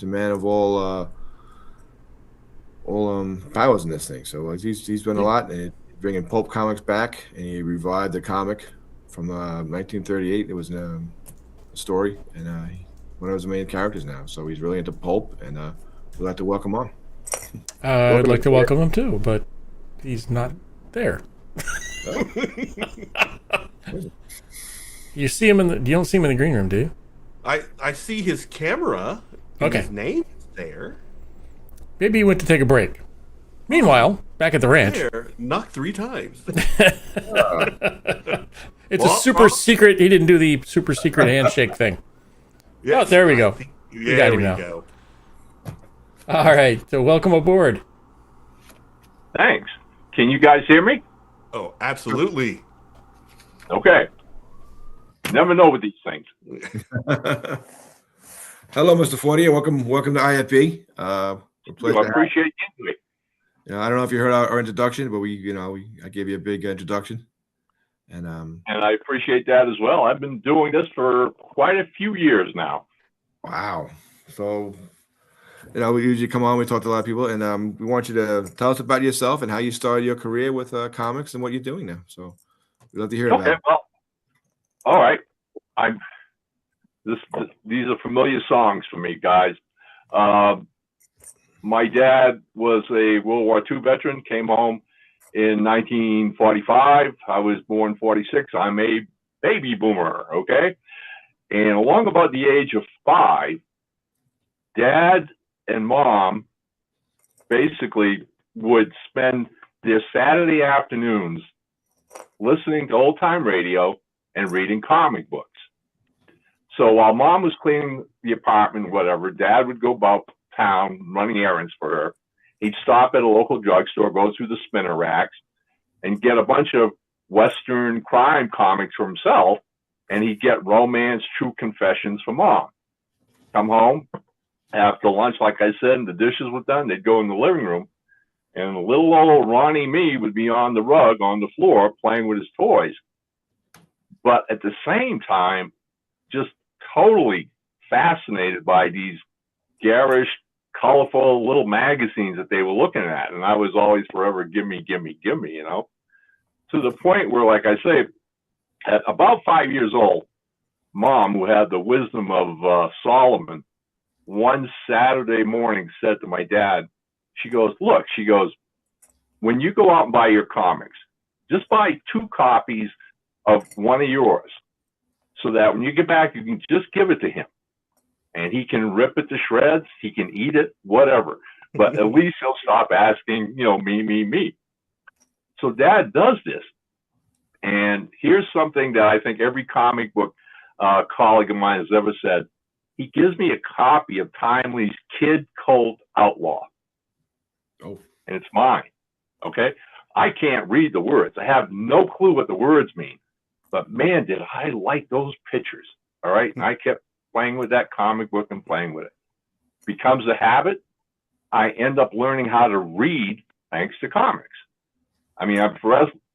S4: a man of all powers in this thing. So he's done a lot, and bringing pulp comics back, and he revived the comic from 1938. It was a story, and one of his main characters now. So he's really into pulp, and we'd like to welcome him on.
S2: I'd like to welcome him too, but he's not there. You see him you don't see him in the green room, do you?
S3: I see his camera.
S2: Okay.
S3: His name is there.
S2: Maybe he went to take a break. Meanwhile, back at the ranch.
S3: Knocked 3 times.
S2: It's a super secret. He didn't do the super secret handshake thing. Yes, there we go. We got him now.
S3: Go.
S2: All right. So welcome aboard.
S5: Thanks. Can you guys hear me?
S3: Oh, absolutely.
S5: Okay. Never know with these things.
S4: Hello, Mr. Fortier. Welcome to IFB.
S5: I appreciate you.
S4: I don't know if you heard our introduction, but I gave you a big introduction. And
S5: I appreciate that as well. I've been doing this for quite a few years now.
S4: Wow. So, we usually come on, we talk to a lot of people, and we want you to tell us about yourself and how you started your career with comics and what you're doing now. So we'd love to hear about it.
S5: Well, all right. These are familiar songs for me, guys. My dad was a World War II veteran, came home in 1945. I was born 46. I'm a baby boomer, okay? And along about the age of 5, Dad and Mom basically would spend their Saturday afternoons listening to old-time radio and reading comic books. So while Mom was cleaning the apartment, whatever, Dad would go about town running errands for her. He'd stop at a local drugstore, go through the spinner racks, and get a bunch of Western crime comics for himself, and he'd get romance, true confessions for Mom. Come home after lunch, like I said, and the dishes were done, they'd go in the living room, and little old Ronnie me would be on the rug on the floor playing with his toys. But at the same time, just totally fascinated by these garish, colorful little magazines that they were looking at. And I was always forever, give me, to the point where, like I say, at about 5 years old, Mom, who had the wisdom of Solomon, one Saturday morning said to my dad, she goes, when you go out and buy your comics, just buy 2 copies of one of yours, so that when you get back, you can just give it to him. And he can rip it to shreds, he can eat it, whatever. But at least he'll stop asking, me. So Dad does this. And here's something that I think every comic book colleague of mine has ever said. He gives me a copy of Timely's Kid Colt Outlaw.
S4: Oh.
S5: And it's mine, okay? I can't read the words. I have no clue what the words mean. But man, did I like those pictures, all right? And I kept playing with that comic book and playing with it. Becomes a habit. I end up learning how to read thanks to comics. I mean, I'm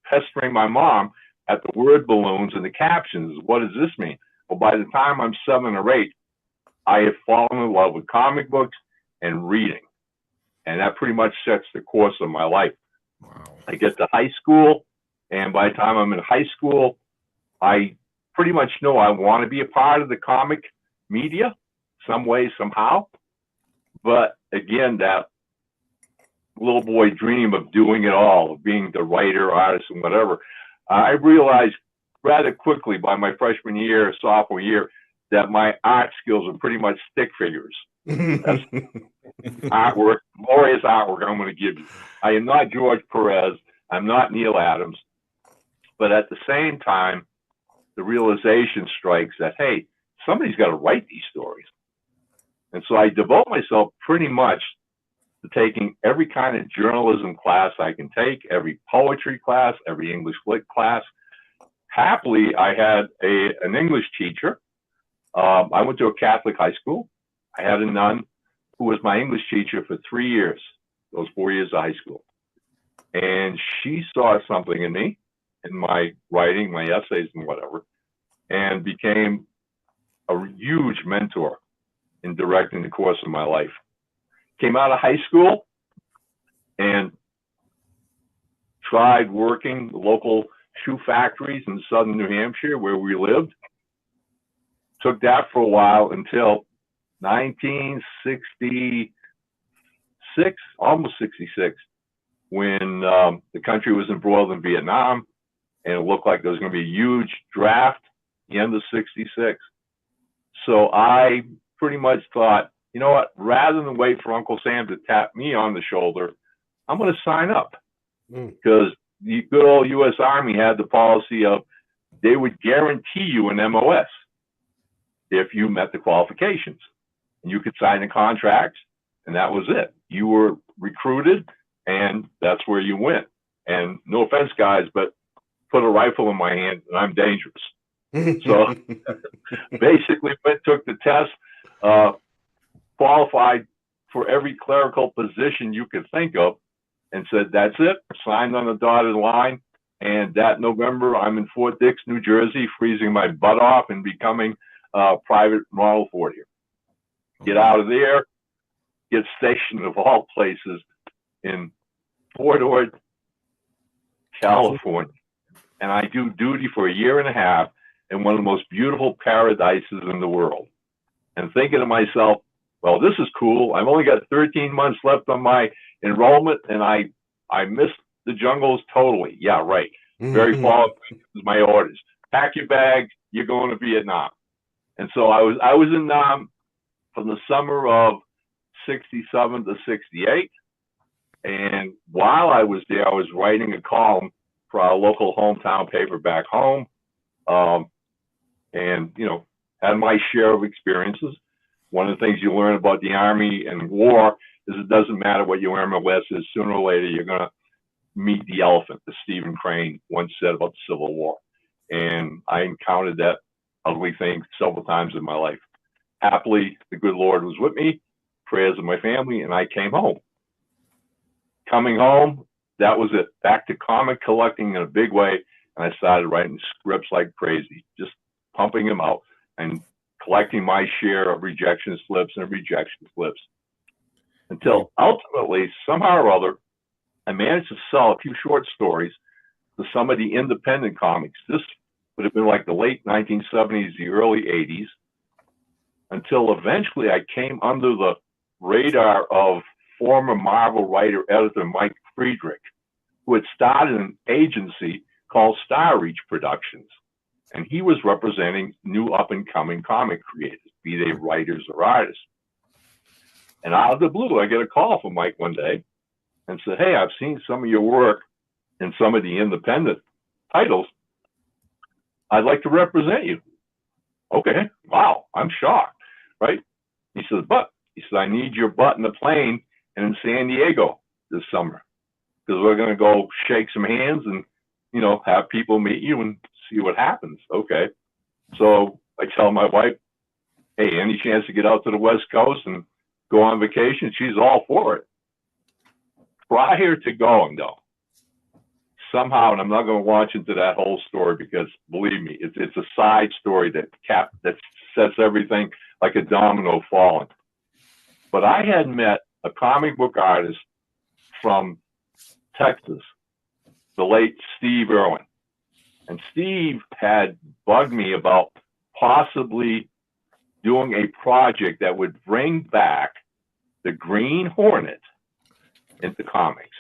S5: pestering my mom at the word balloons and the captions. What does this mean? Well, by the time I'm 7 or 8, I have fallen in love with comic books and reading. And that pretty much sets the course of my life.
S4: Wow. I
S5: get to high school, and by the time I'm in high school, I pretty much know I want to be a part of the comic media some way, somehow. But again, that little boy dream of doing it all, of being the writer, artist, and whatever, I realized rather quickly by my freshman year, sophomore year, that my art skills are pretty much stick figures. That's artwork, glorious artwork I'm going to give you. I am not George Perez. I'm not Neil Adams. But at the same time, the realization strikes that, hey, somebody's got to write these stories. And so I devote myself pretty much to taking every kind of journalism class I can take, every poetry class, every English lit class. Happily, I had an English teacher. I went to a Catholic high school. I had a nun who was my English teacher for 3 years, those 4 years of high school. And she saw something in me, in my writing, my essays and whatever, and became a huge mentor in directing the course of my life. Came out of high school and tried working local shoe factories in southern New Hampshire where we lived. Took that for a while until 1966, almost 66, when the country was embroiled in Vietnam, and it looked like there was going to be a huge draft the end of 66. So I pretty much thought, you know what, rather than wait for Uncle Sam to tap me on the shoulder, I'm going to sign up. Because the good old U.S. Army had the policy of they would guarantee you an MOS if you met the qualifications. And you could sign the contracts, and that was it. You were recruited, and that's where you went. And no offense, guys, but put a rifle in my hand, and I'm dangerous. So basically, went took the test, qualified for every clerical position you could think of, and said, that's it, signed on the dotted line. And that November, I'm in Fort Dix, New Jersey, freezing my butt off and becoming Private Ron Fortier. Get out of there, get stationed of all places in Fort Ord, California. And I do duty for a year and a half in one of the most beautiful paradises in the world. And thinking to myself, well, this is cool. I've only got 13 months left on my enrollment, and I missed the jungles totally. Yeah, right. Very fall is my orders. Pack your bags. You're going to Vietnam. And so I was in Nam from the summer of 67 to 68. And while I was there, I was writing a column for our local hometown paper back home. And, you know, had my share of experiences. One of the things you learn about the Army and war is it doesn't matter what your armor list is. Sooner or later, you're going to meet the elephant, as Stephen Crane once said about the Civil War. And I encountered that ugly thing several times in my life. Happily, the good Lord was with me, prayers of my family, and I came home. Coming home, that was it. Back to comic collecting in a big way. And I started writing scripts like crazy, just pumping them out and collecting my share of rejection slips and rejection slips until ultimately, somehow or other, I managed to sell a few short stories to some of the independent comics. This would have been like the late 1970s, the early 80s, until eventually I came under the radar of former Marvel writer-editor Mike Friedrich, who had started an agency called Star Reach Productions. And he was representing new up-and-coming comic creators, be they writers or artists. And out of the blue, I get a call from Mike one day and said, hey, I've seen some of your work in some of the independent titles. I'd like to represent you. Okay, wow, I'm shocked, right? He says, I need your butt in the plane and in San Diego this summer, because we're going to go shake some hands and, you know, have people meet you and see what happens. Okay. So I tell my wife, hey, any chance to get out to the West Coast and go on vacation? She's all for it. Prior to going, though, somehow, and I'm not going to launch into that whole story because, believe me, it's a side story that sets everything like a domino falling. But I had met a comic book artist from Texas, the late Steve Irwin. And Steve had bugged me about possibly doing a project that would bring back the Green Hornet into comics.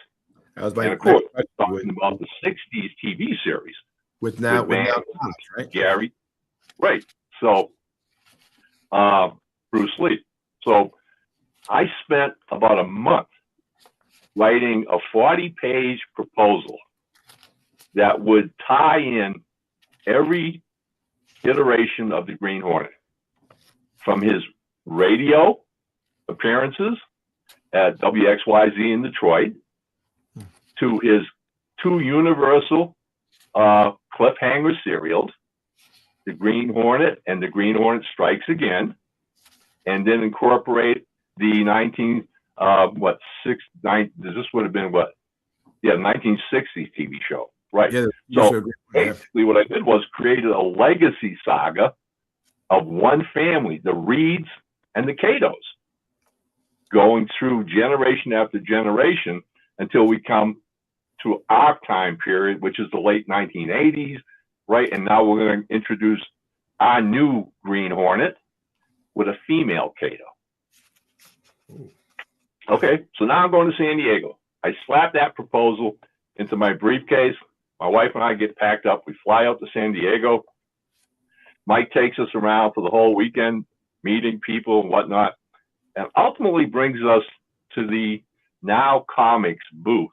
S5: And of course, talking about the 60s TV series.
S4: With now, right?
S5: Gary. Right. So, Bruce Lee. So I spent about a month writing a 40-page proposal that would tie in every iteration of the Green Hornet, from his radio appearances at WXYZ in Detroit to his two Universal cliffhanger serials, the Green Hornet and the Green Hornet Strikes Again, and then incorporate the 1960s TV show. Right. Yeah, so basically what I did was created a legacy saga of one family, the Reeds and the Catos, going through generation after generation until we come to our time period, which is the late 1980s, right? And now we're going to introduce our new Green Hornet with a female Cato. Okay, so now I'm going to San Diego. I slap that proposal into my briefcase. My wife and I get packed up. We fly out to San Diego. Mike takes us around for the whole weekend, meeting people and whatnot, and ultimately brings us to the Now Comics booth.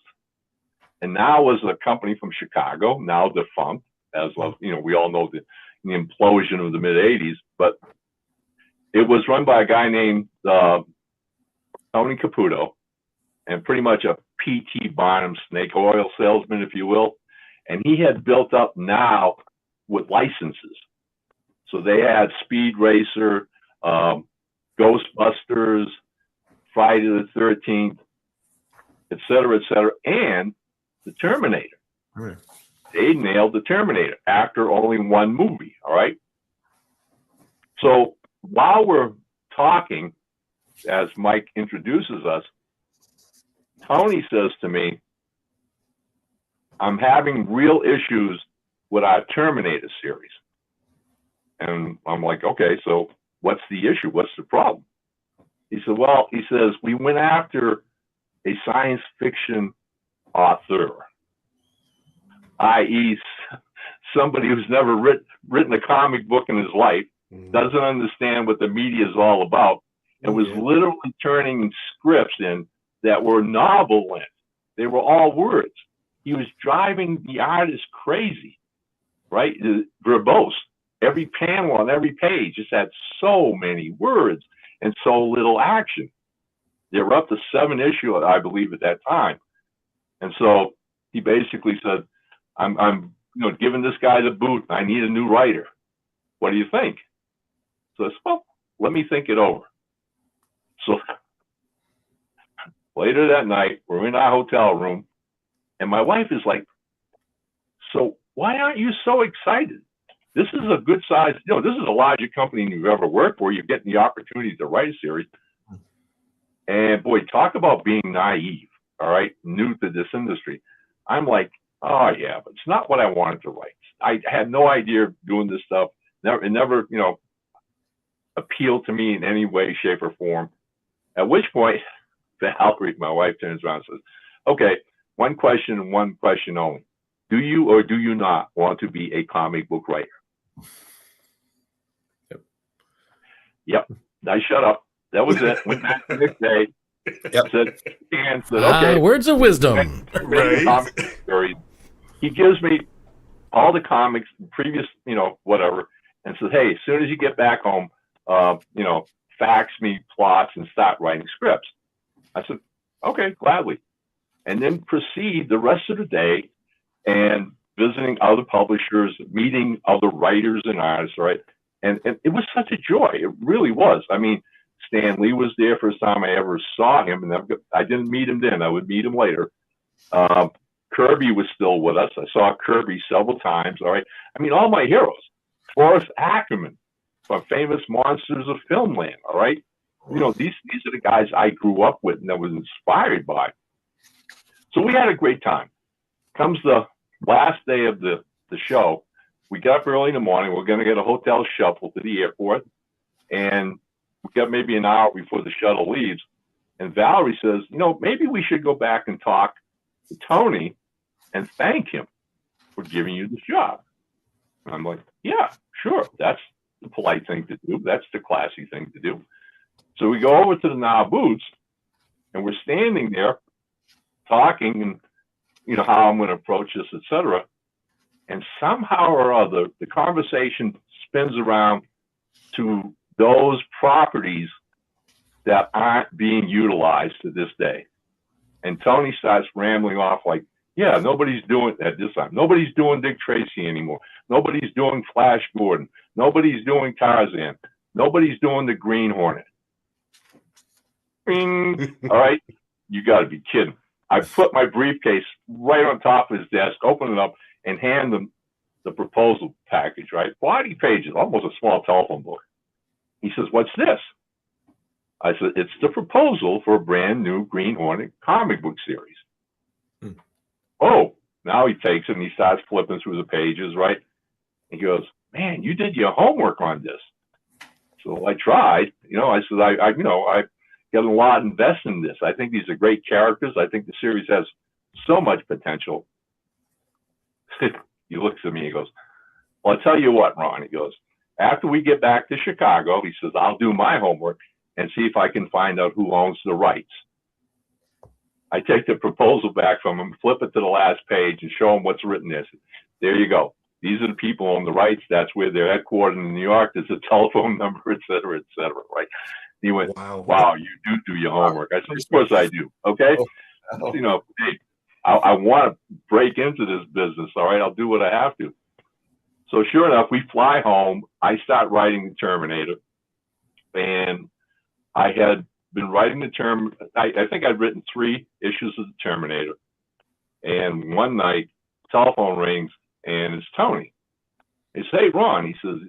S5: And Now was a company from Chicago, now defunct, as well. You know, we all know the implosion of the mid 80s, but it was run by a guy named Tony Caputo, and pretty much a P.T. Barnum snake oil salesman, if you will. And he had built up Now with licenses. So they had Speed Racer, Ghostbusters, Friday the 13th, et cetera, and the Terminator.
S4: Right.
S5: They nailed the Terminator after only one movie, all right? So while we're talking, as Mike introduces us, Tony says to me, I'm having real issues with our Terminator series. And I'm like, okay, so what's the issue? What's the problem? He said, well, he says, we went after a science fiction author, i.e. somebody who's never written a comic book in his life, doesn't understand what the media is all about, and was literally turning scripts in that were novel length. They were all words. He was driving the artist crazy, right? Verbose. Every panel on every page just had so many words and so little action. They were up to 7 issues, I believe, at that time. And so he basically said, I'm giving this guy the boot. I need a new writer. What do you think? So I said, well, let me think it over. So later that night, we're in our hotel room, and my wife is like, so why aren't you so excited? This is a good size, this is a larger company than you've ever worked for. You're getting the opportunity to write a series. And boy, talk about being naive, all right, new to this industry. I'm like, oh yeah, but it's not what I wanted to write. I had no idea of doing this stuff. It never, appealed to me in any way, shape, or form. At which point, Valerie, my wife, turns around and says, okay, one question and one question only. Do you or do you not want to be a comic book writer? Yep. I shut up. That was it. Went back the next day. Said, okay.
S2: Words of wisdom.
S5: Right. He gives me all the comics, previous, whatever, and says, hey, as soon as you get back home, fax me plots and start writing scripts. I said, okay, gladly. And then proceed the rest of the day and visiting other publishers, meeting other writers and artists, right? And it was such a joy. It really was. I mean, Stan Lee was there first time I ever saw him, and I didn't meet him then. I would meet him later. Kirby was still with us. I saw Kirby several times, all right? I mean, all my heroes. Forrest Ackerman from Famous Monsters of Filmland, all right? These are the guys I grew up with and that was inspired by. So we had a great time. Comes the last day of the show. We got up early in the morning. We're going to get a hotel shuttle to the airport. And we got maybe an hour before the shuttle leaves. And Valerie says, maybe we should go back and talk to Tony and thank him for giving you the job. And I'm like, yeah, sure. That's the polite thing to do. That's the classy thing to do. So we go over to the Now booths, and we're standing there talking and, how I'm going to approach this, etc. And somehow or other, the conversation spins around to those properties that aren't being utilized to this day. And Tony starts rambling off like, yeah, nobody's doing at this time. Nobody's doing Dick Tracy anymore. Nobody's doing Flash Gordon. Nobody's doing Tarzan. Nobody's doing the Green Hornet. Bing. All right. You got to be kidding. I put my briefcase right on top of his desk, open it up, and hand him the proposal package, right? 40 pages, almost a small telephone book. He says, what's this? I said, it's the proposal for a brand new Green Hornet comic book series. Oh, now he takes it and he starts flipping through the pages, right? He goes, man, you did your homework on this. So I tried, I said, I got a lot invested in this. I think these are great characters. I think the series has so much potential. He looks at me, he goes, well, I'll tell you what, Ron, he goes, after we get back to Chicago, he says, I'll do my homework and see if I can find out who owns the rights. I take the proposal back from him, flip it to the last page and show him what's written there. There you go. These are the people on the rights. That's where they're headquartered in New York. There's a telephone number, et cetera, right? He went, wow, you do your homework. I said, of course I do. Okay. Hey, I want to break into this business. All right. I'll do what I have to. So sure enough, we fly home. I start writing the Terminator, and I had been writing the I think I'd written 3 issues of the Terminator. And one night, telephone rings, and it's Tony. He says, "Hey, Ron," he says,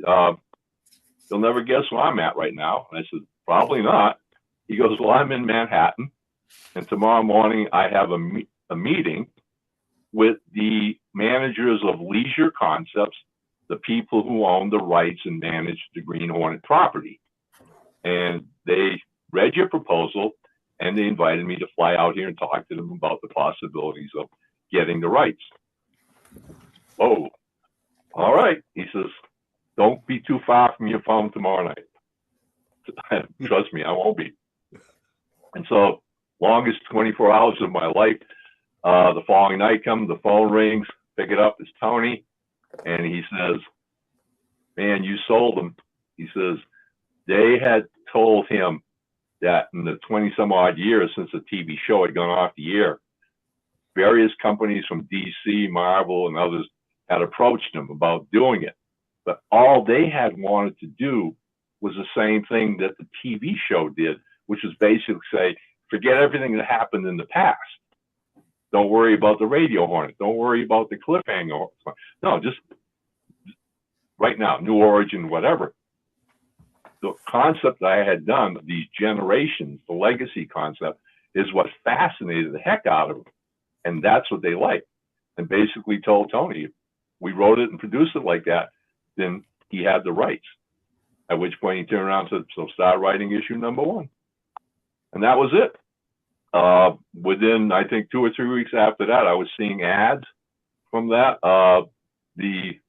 S5: "you'll never guess where I'm at right now." And I said, "Probably not." He goes, "Well, I'm in Manhattan, and tomorrow morning I have a meeting with the managers of Leisure Concepts, the people who own the rights and manage the Green Hornet property. And they read your proposal, and they invited me to fly out here and talk to them about the possibilities of getting the rights." Oh, all right. He says, "Don't be too far from your phone tomorrow night." Trust me, I won't be. And so, longest 24 hours of my life, the following night comes, the phone rings, pick it up, it's Tony. And he says, "Man, you sold them." He says, they had told him that in the 20 some odd years since the TV show had gone off the air, various companies from DC, Marvel, and others had approached him about doing it. But all they had wanted to do was the same thing that the TV show did, which was basically say, forget everything that happened in the past. Don't worry about the Radio Hornet. Don't worry about the cliffhanger. No, just right now, New Origin, whatever. The concept that I had done, these generations, the legacy concept, is what fascinated the heck out of them. And that's what they liked. And basically told Tony, if we wrote it and produced it like that, then he had the rights. At which point he turned around and said, "So start writing issue number 1." And that was it. Within, I think, 2 or 3 weeks after that, I was seeing ads from that. The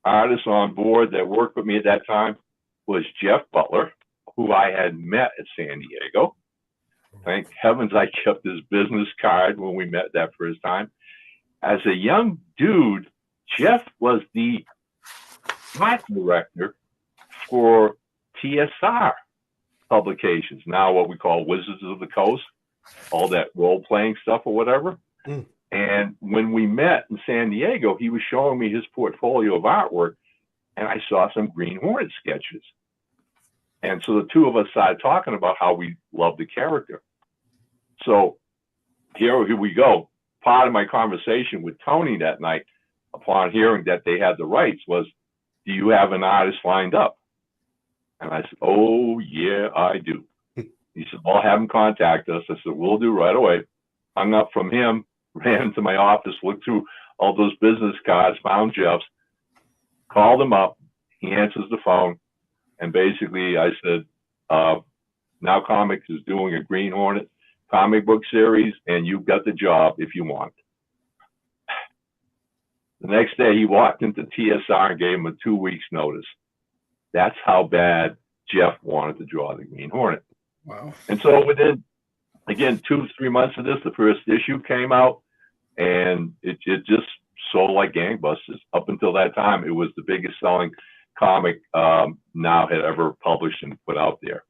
S5: artist on board that worked with me at that time was Jeff Butler, who I had met at San Diego. Thank heavens I kept his business card when we met that first time. As a young dude, Jeff was the art director for TSR publications, now what we call Wizards of the Coast, all that role-playing stuff or whatever. And when we met in San Diego, he was showing me his portfolio of artwork, and I saw some Green Hornet sketches. And so the two of us started talking about how we loved the character. So here we go. Part of my conversation with Tony that night, upon hearing that they had the rights, was, "Do you have an artist lined up?" And I said, "Oh, yeah, I do." He said, "Well, have him contact us." I said, "We'll do right away." Hung up from him, ran into my office, looked through all those business cards, found Jeff's, called him up. He answers the phone. And basically I said, Now Comics is doing a Green Hornet comic book series, and you've got the job if you want. The next day he walked into TSR and gave him a 2 weeks notice. That's how bad Jeff wanted to draw the Green Hornet.
S2: Wow.
S5: And so within, again, 2 to 3 months of this, the first issue came out, and it just sold like gangbusters. Up until that time, it was the biggest selling comic Now had ever published and put out there.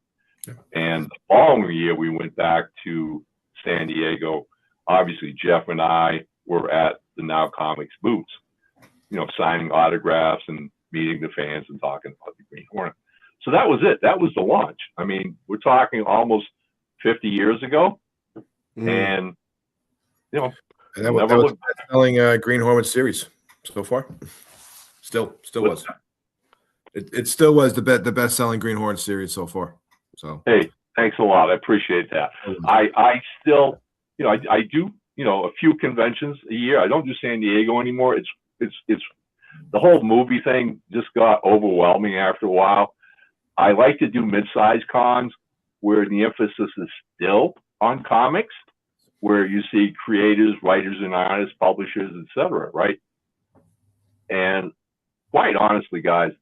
S5: And the following year, we went back to San Diego. Obviously, Jeff and I were at the Now Comics booths, signing autographs and meeting the fans and talking about the Green Hornet. So that was it. That was the launch. I mean, we're talking almost 50 years ago. And,
S4: and that was the best-selling Green Hornet series so far. Still was. It still was the best-selling Green Hornet series so far. So
S5: hey, thanks a lot. I appreciate that. I still, I do, a few conventions a year. I don't do San Diego anymore. It's the whole movie thing just got overwhelming after a while. I like to do mid-sized cons where the emphasis is still on comics, where you see creators, writers, and artists, publishers, etc. Right? And quite honestly, guys,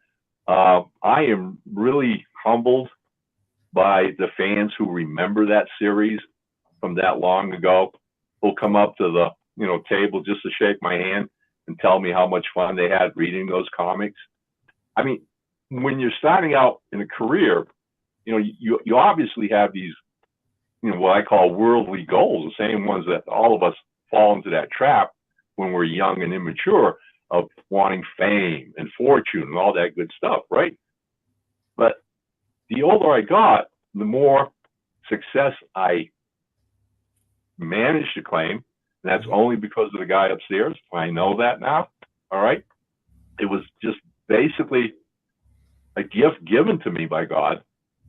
S5: I am really humbled by the fans who remember that series from that long ago, who'll come up to the table just to shake my hand and tell me how much fun they had reading those comics. I mean, when you're starting out in a career, you obviously have these, what I call worldly goals, the same ones that all of us fall into that trap when we're young and immature of wanting fame and fortune and all that good stuff, right? But the older I got, the more success I managed to claim. And that's only because of the guy upstairs. I know that now. All right. It was just basically a gift given to me by God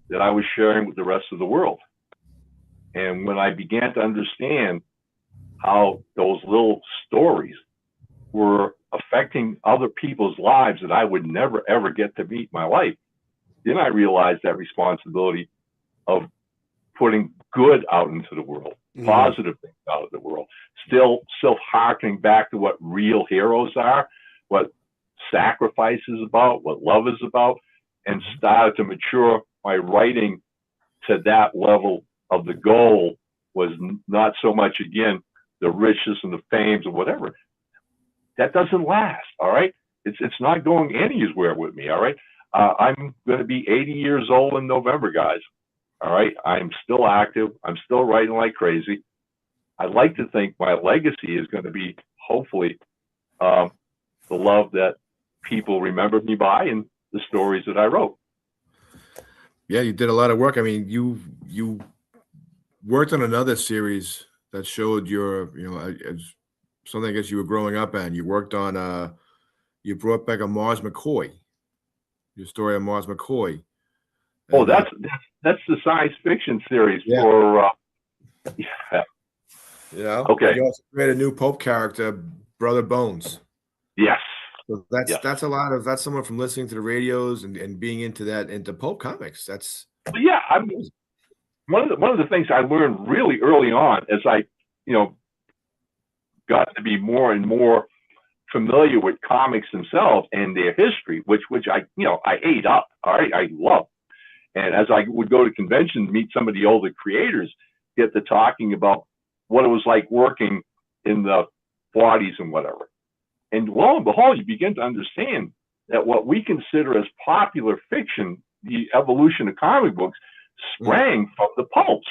S5: that I was sharing with the rest of the world. And when I began to understand how those little stories were affecting other people's lives that I would never, ever get to meet in my life, then I realized that responsibility of putting good out into the world, positive things out of the world, still harkening back to what real heroes are, what sacrifice is about, what love is about, and started to mature my writing to that level of the goal was not so much, again, the riches and the fames or whatever. That doesn't last, all right? It's not going anywhere with me, all right? I'm going to be 80 years old in November, guys. All right. I'm still active. I'm still writing like crazy. I'd like to think my legacy is going to be, hopefully, the love that people remember me by and the stories that I wrote.
S4: Yeah, you did a lot of work. I mean, you worked on another series that showed your, something I guess you were growing up in. You worked on, you brought back a Mars McCoy, your story of Mars McCoy.
S5: Oh, that's the science fiction series for. Okay.
S4: You also created a new Pope character, Brother Bones.
S5: Yes.
S4: So that's a lot of that's someone from listening to the radios and being into Pope comics. That's
S5: one of the things I learned really early on as I got to be more and more familiar with comics themselves and their history, which I ate up. All right, I love. And as I would go to conventions, meet some of the older creators, get to talking about what it was like working in the 40s and whatever. And lo and behold, you begin to understand that what we consider as popular fiction, the evolution of comic books, sprang from the pulps,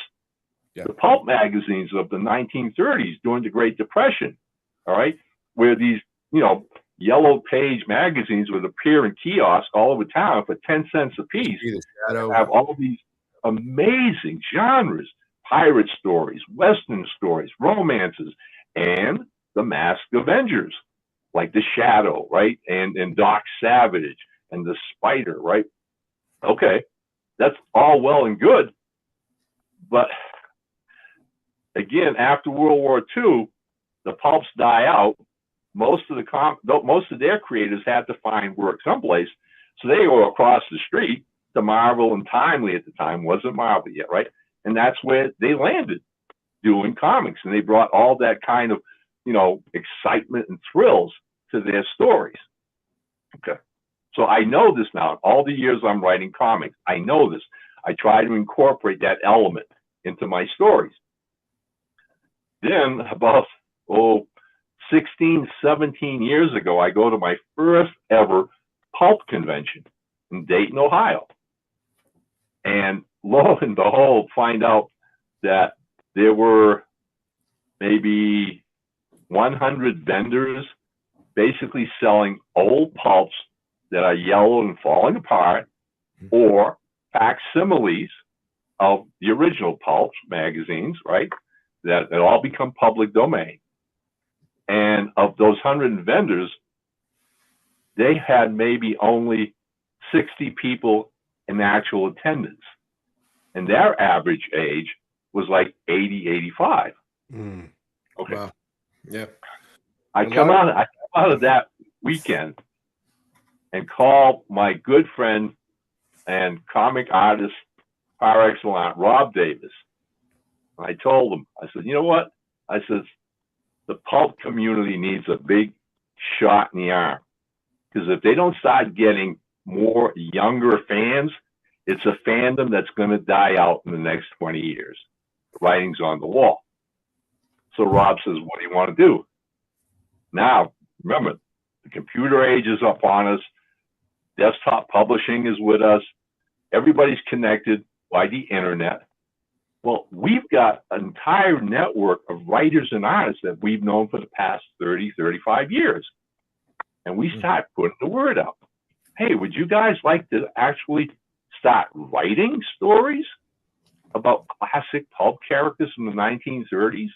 S5: the pulp magazines of the 1930s during the Great Depression, all right, where these, yellow page magazines would appear in kiosks all over town for 10 cents a piece. Have all these amazing genres, pirate stories, Western stories, romances, and the Masked Avengers, like the Shadow, right? And Doc Savage and the Spider, right? Okay, that's all well and good. But again, after World War II, the pulps die out. Most of their creators had to find work someplace, so they go across the street to Marvel and Timely at the time. Wasn't Marvel yet, right? And that's where they landed, doing comics, and they brought all that kind of excitement and thrills to their stories. Okay, so I know this now. All the years I'm writing comics, I know this. I try to incorporate that element into my stories. Then about 16, 17 years ago, I go to my first ever pulp convention in Dayton, Ohio. And lo and behold, find out that there were maybe 100 vendors basically selling old pulps that are yellow and falling apart, or facsimiles of the original pulps magazines, right? That all become public domain. And of those 100 vendors, they had maybe only 60 people in actual attendance. And their average age was like 80, 85. Okay.
S4: Wow. Yeah.
S5: I come out of that weekend and call my good friend and comic artist par excellence, Rob Davis. And I told him, I said, you know what? I said, the pulp community needs a big shot in the arm, because if they don't start getting more younger fans, it's a fandom that's going to die out in the next 20 years. The writing's on the wall. So Rob says, what do you want to do? Now, remember, the computer age is upon us. Desktop publishing is with us. Everybody's connected by the internet. Well, we've got an entire network of writers and artists that we've known for the past 30, 35 years. And we start putting the word out. Hey, would you guys like to actually start writing stories about classic pulp characters from the 1930s?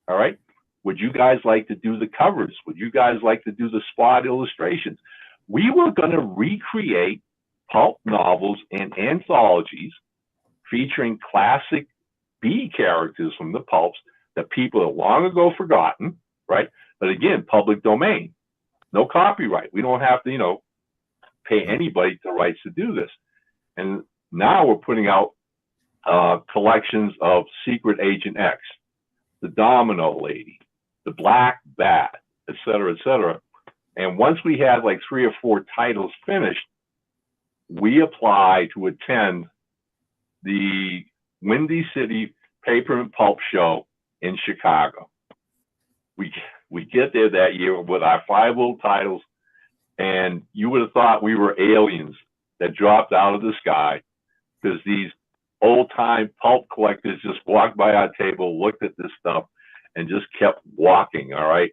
S5: All right. Would you guys like to do the covers? Would you guys like to do the spot illustrations? We were going to recreate pulp novels and anthologies featuring classic B characters from the pulps that people have long ago forgotten, right? But again, public domain, no copyright. We don't have to, pay anybody the rights to do this. And now we're putting out collections of Secret Agent X, the Domino Lady, the Black Bat, et cetera, et cetera. And once we had like 3 or 4 titles finished, we apply to attend the Windy City Paper and Pulp Show in Chicago. We get there that year with our 5 little titles, and you would have thought we were aliens that dropped out of the sky, because these old-time pulp collectors just walked by our table, looked at this stuff, and just kept walking. All right,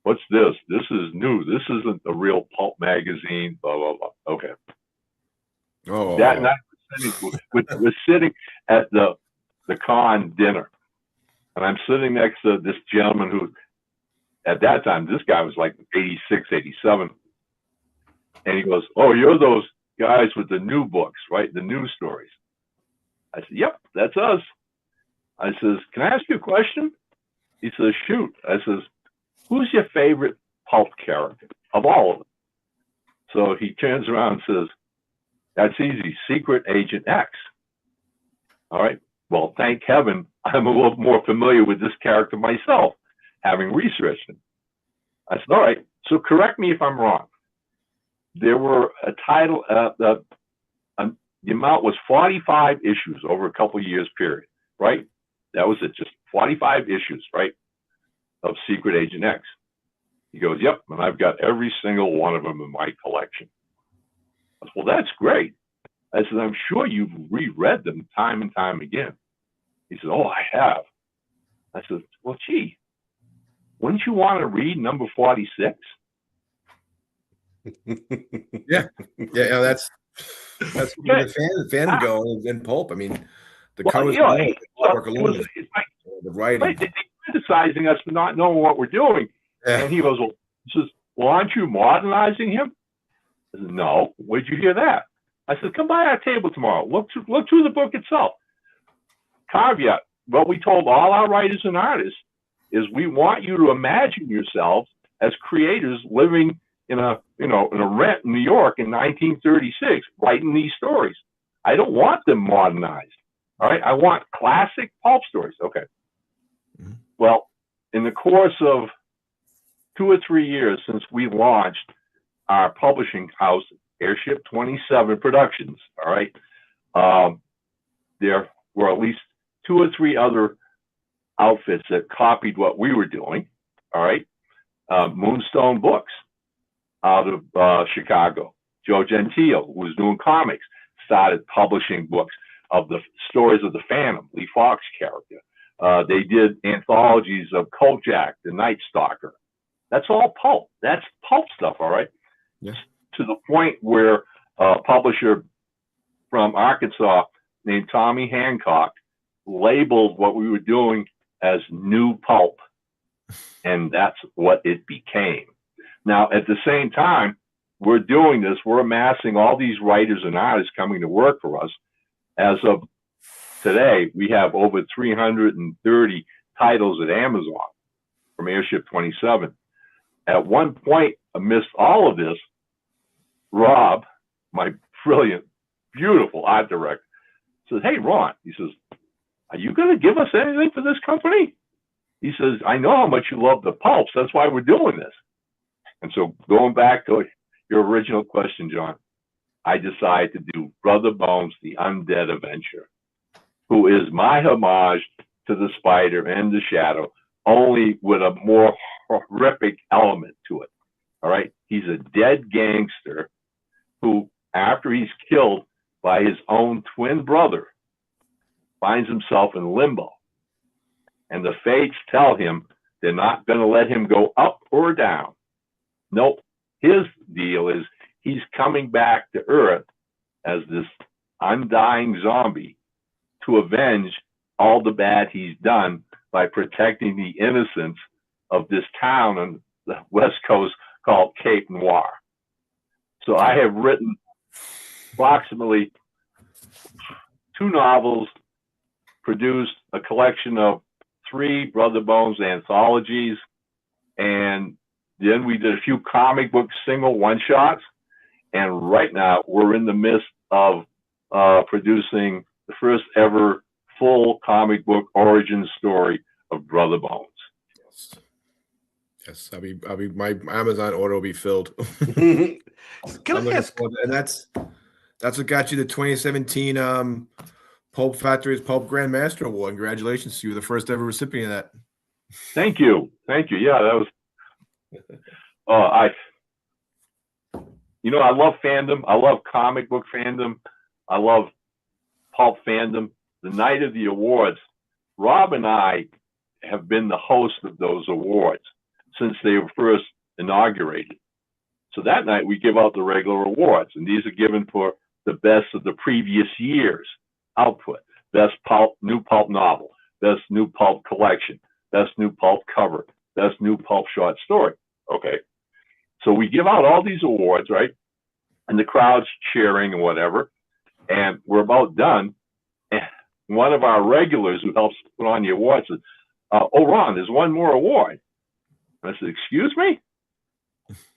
S5: what's this? This is new. This isn't the real pulp magazine. Blah blah blah. Okay.
S4: Oh,
S5: That night we're sitting at the con dinner, and I'm sitting next to this gentleman who, at that time, this guy was like 86, 87. And he goes, "Oh, you're those guys with the new books, right? The news stories." I said, "Yep, that's us." I says, "Can I ask you a question?" He says, "Shoot." I says, "Who's your favorite pulp character of all of them?" So he turns around and says, "That's easy, Secret Agent X." All right. Well, thank heaven, I'm a little more familiar with this character myself, having researched him. I said, "All right, so correct me if I'm wrong. There were a title, the amount was 45 issues over a couple of years period, right? That was it, just 45 issues, right, of Secret Agent X." He goes, "Yep, and I've got every single one of them in my collection." I said, "Well, that's great." I said, "I'm sure you've reread them time and time again." He said, "Oh, I have." I said, "Well, gee, wouldn't you want to read number 46?
S4: yeah. That's where the fan go in pulp. I mean, the covers, the writing.
S5: They're criticizing us for not knowing what we're doing.
S4: Yeah.
S5: And he goes, "Well, aren't you modernizing him?" I said, "No. Where'd you hear that?" I said, "Come by our table tomorrow. Look through the book itself." Caveat: what we told all our writers and artists is we want you to imagine yourselves as creators living in a rent in New York in 1936, writing these stories. I don't want them modernized. All right, I want classic pulp stories. Okay. Mm-hmm. Well, in the course of 2 or 3 years since we launched our publishing house, Airship 27 Productions, all right, there were at least 2 or 3 other outfits that copied what we were doing. All right, Moonstone Books out of Chicago. Joe Gentile, who was doing comics, started publishing books of the stories of the Phantom, Lee Fox character. They did anthologies of Kojak, the Night Stalker. That's all pulp. That's pulp stuff, all right?
S4: Yes.
S5: To the point where a publisher from Arkansas named Tommy Hancock labeled what we were doing as new pulp, and that's what it became. Now, at the same time, we're doing this, we're amassing all these writers and artists coming to work for us. As of today, we have over 330 titles at Amazon from Airship 27. At one point, amidst all of this, Rob, my brilliant, beautiful art director, says, "Hey, Ron," he says, "are you going to give us anything for this company?" He says, "I know how much you love the pulps. That's why we're doing this." And so going back to your original question, John, I decided to do Brother Bones, the Undead Avenger, who is my homage to the Spider and the Shadow, only with a more horrific element to it. All right. He's a dead gangster who, after he's killed by his own twin brother, finds himself in limbo. And the fates tell him they're not going to let him go up or down. Nope. his deal is he's coming back to Earth as this undying zombie to avenge all the bad he's done by protecting the innocence of this town on the West Coast called Cape Noir. So I have written approximately 2 novels, produced a collection of 3 Brother Bones anthologies, and then we did a few comic book single one-shots. And right now we're in the midst of producing the first ever full comic book origin story of Brother Bones.
S4: Yes, my Amazon order will be filled.
S3: Can I ask?
S4: And that's what got you the 2017 Pulp Factory's Pulp Grandmaster Award. Congratulations, you were the first ever recipient of that.
S5: Thank you. Yeah, that was. I love fandom. I love comic book fandom. I love pulp fandom. The night of the awards, Rob and I have been the host of those awards since they were first inaugurated. So that night we give out the regular awards, and these are given for the best of the previous year's output. Best new pulp novel, best new pulp collection, best new pulp cover, best new pulp short story. Okay. So we give out all these awards, right? And the crowd's cheering and whatever. And we're about done. And one of our regulars who helps put on the awards says, oh, Ron, there's one more award. And I said, excuse me?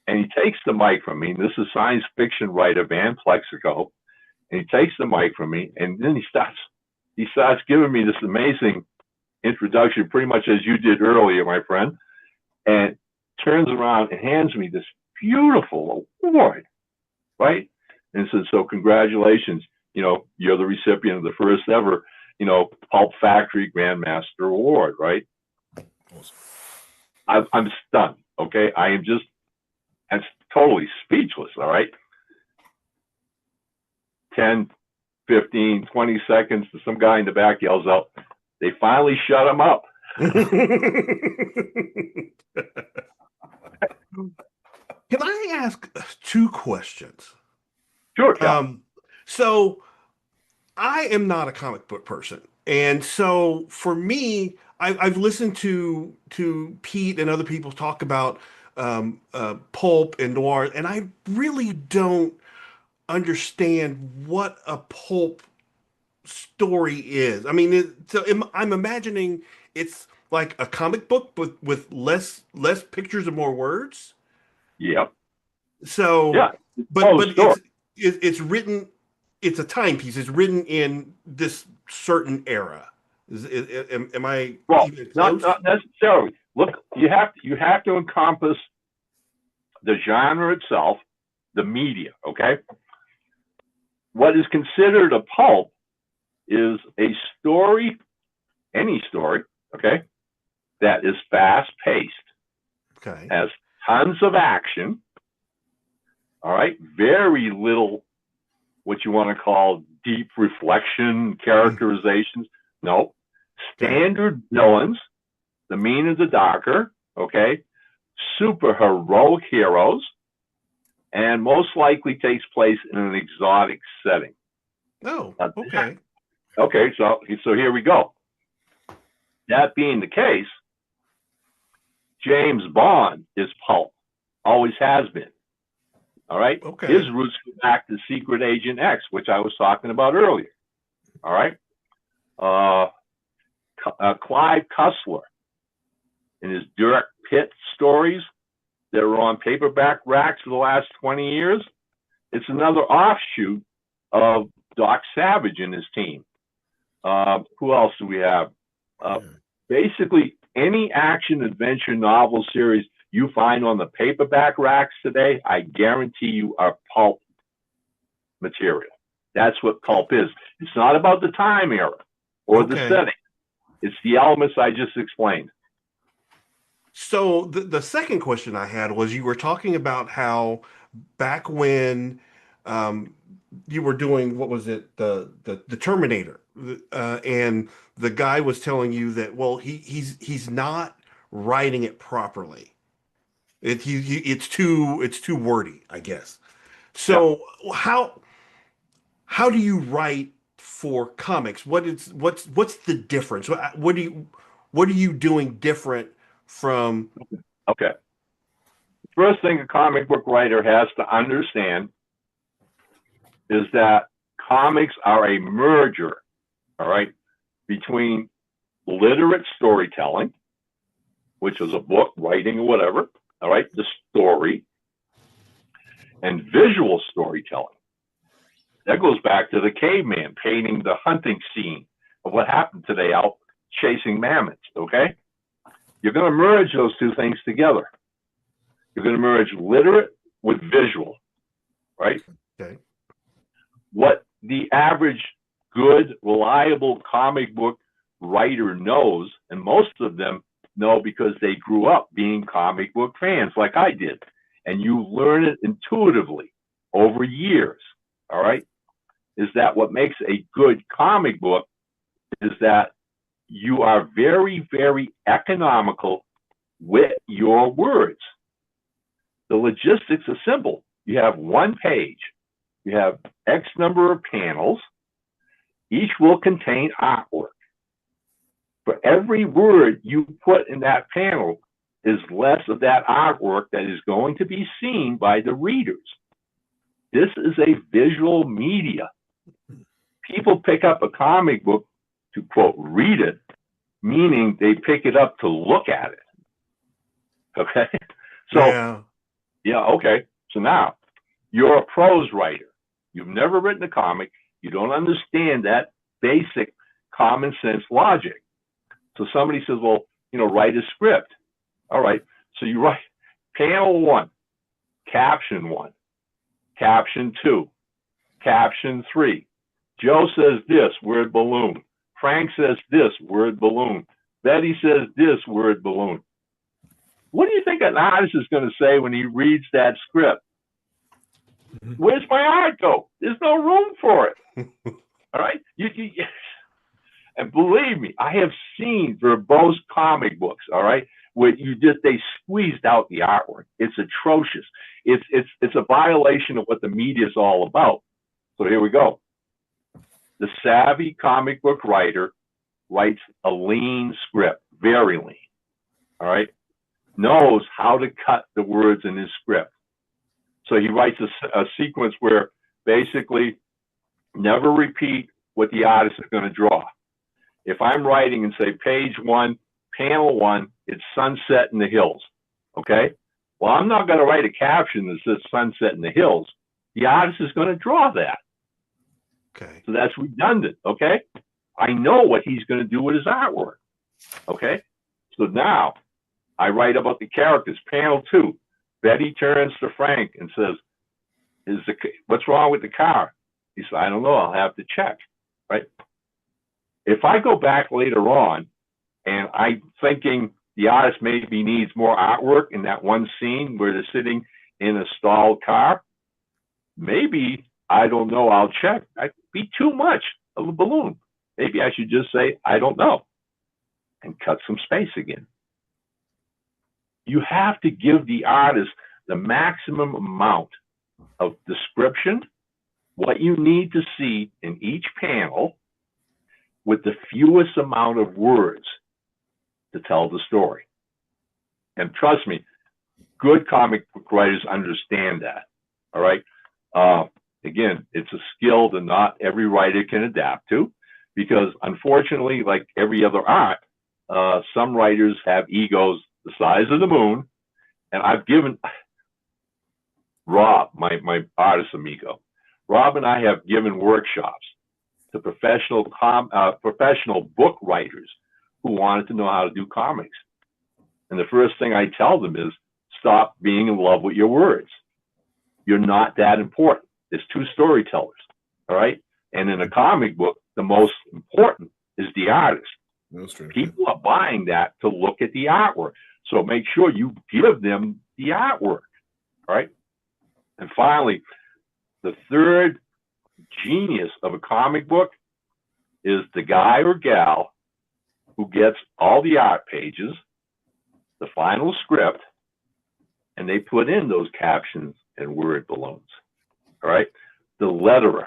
S5: And he takes the mic from me. This is science fiction writer Van Plexico. And he takes the mic from me, and then he starts giving me this amazing introduction, pretty much as you did earlier, my friend, and turns around and hands me this beautiful award, right? And says, so congratulations, you're the recipient of the first ever, Pulp Factory Grandmaster Award, right? I'm stunned, okay? I am just totally speechless, all right? 10, 15, 20 seconds, some guy in the back yells out, they finally shut him up.
S3: Can I ask 2 questions?
S5: Sure. Yeah.
S3: So I am not a comic book person. And so for me, I've listened to Pete and other people talk about pulp and noir, and I really don't understand what a pulp story is. I mean, I'm imagining it's like a comic book with less pictures and more words.
S5: Yep.
S3: So,
S5: yeah,
S3: but it's written. It's a timepiece. It's written in this certain era. Am I even close?
S5: Not necessarily. Look, you have to encompass the genre itself, the media. Okay. What is considered a pulp is a story, any story, okay, that is fast-paced,
S3: okay,
S5: has tons of action, all right, very little what you want to call deep reflection, characterizations. No, standard villains, the meaner the darker, okay, super heroic heroes, and most likely takes place in an exotic setting.
S3: Oh, okay.
S5: Okay, so here we go. That being the case, James Bond is pulp, always has been. All right?
S3: Okay.
S5: His roots go back to Secret Agent X, which I was talking about earlier. All right? Clive Cussler in his Dirk Pitt stories that were on paperback racks for the last 20 years, it's another offshoot of Doc Savage and his team. Who else do we have? Basically, any action adventure novel series you find on the paperback racks today, I guarantee you are pulp material. That's what pulp is. It's not about the time era or the setting. It's the elements I just explained.
S3: So the second question I had was, you were talking about how back when you were doing, what was it, the Terminator, and the guy was telling you that, well, he's not writing it properly. It's too wordy, I guess. So how do you write for comics? What's the difference? What are you doing different from?
S5: Okay. First thing a comic book writer has to understand is that comics are a merger, all right, between literate storytelling, which is a book, writing, or whatever, all right, the story, and visual storytelling. That goes back to the caveman painting the hunting scene of what happened today out chasing mammoths, okay? You're going to merge those two things together. You're going to merge literate with visual, right?
S3: Okay.
S5: What the average good, reliable comic book writer knows, and most of them know because they grew up being comic book fans like I did, and you learn it intuitively over years, all right, is that what makes a good comic book is that you are very, very economical with your words. The logistics are simple. You have one page. You have X number of panels. Each will contain artwork. For every word you put in that panel is less of that artwork that is going to be seen by the readers. This is a visual media. People pick up a comic book to, quote, read it, meaning they pick it up to look at it. Okay? So, okay. So now, you're a prose writer. You've never written a comic. You don't understand that basic common sense logic. So somebody says, well, write a script. All right. So you write panel 1, caption 1, caption 2, caption 3. Joe says this, word balloon. Frank says this, word balloon. Betty says this, word balloon. What do you think an artist is going to say when he reads that script? Where's my art go? There's no room for it. All right? And believe me, I have seen verbose comic books, all right, where they squeezed out the artwork. It's atrocious. It's a violation of what the media is all about. So here we go. The savvy comic book writer writes a lean script, very lean, all right, knows how to cut the words in his script. So he writes a sequence where basically never repeat what the artist is going to draw. If I'm writing and say page 1, panel 1, it's sunset in the hills, okay? Well, I'm not going to write a caption that says sunset in the hills. The artist is going to draw that.
S3: Okay.
S5: So that's redundant, okay? I know what he's going to do with his artwork, okay? So now I write about the characters. Panel 2, Betty turns to Frank and says, what's wrong with the car? He said, I don't know. I'll have to check, right? If I go back later on and I'm thinking the artist maybe needs more artwork in that one scene where they're sitting in a stalled car, maybe, I don't know, I'll check. I'd be too much of a balloon. Maybe I should just say, I don't know, and cut some space again. You have to give the artist the maximum amount of description, what you need to see in each panel, with the fewest amount of words to tell the story. And trust me, good comic book writers understand that, all right? Again, it's a skill that not every writer can adapt to, because unfortunately, like every other art, some writers have egos the size of the moon. And I've given Rob, my artist amigo, Rob and I have given workshops to professional book writers who wanted to know how to do comics. And the first thing I tell them is, stop being in love with your words. You're not that important. There's two storytellers, all right? And in a comic book, the most important is the artist.
S4: That's true.
S5: People are buying that to look at the artwork. So make sure you give them the artwork, all right? And finally, the third genius of a comic book is the guy or gal who gets all the art pages, the final script, and they put in those captions and word balloons. All right, the letterer.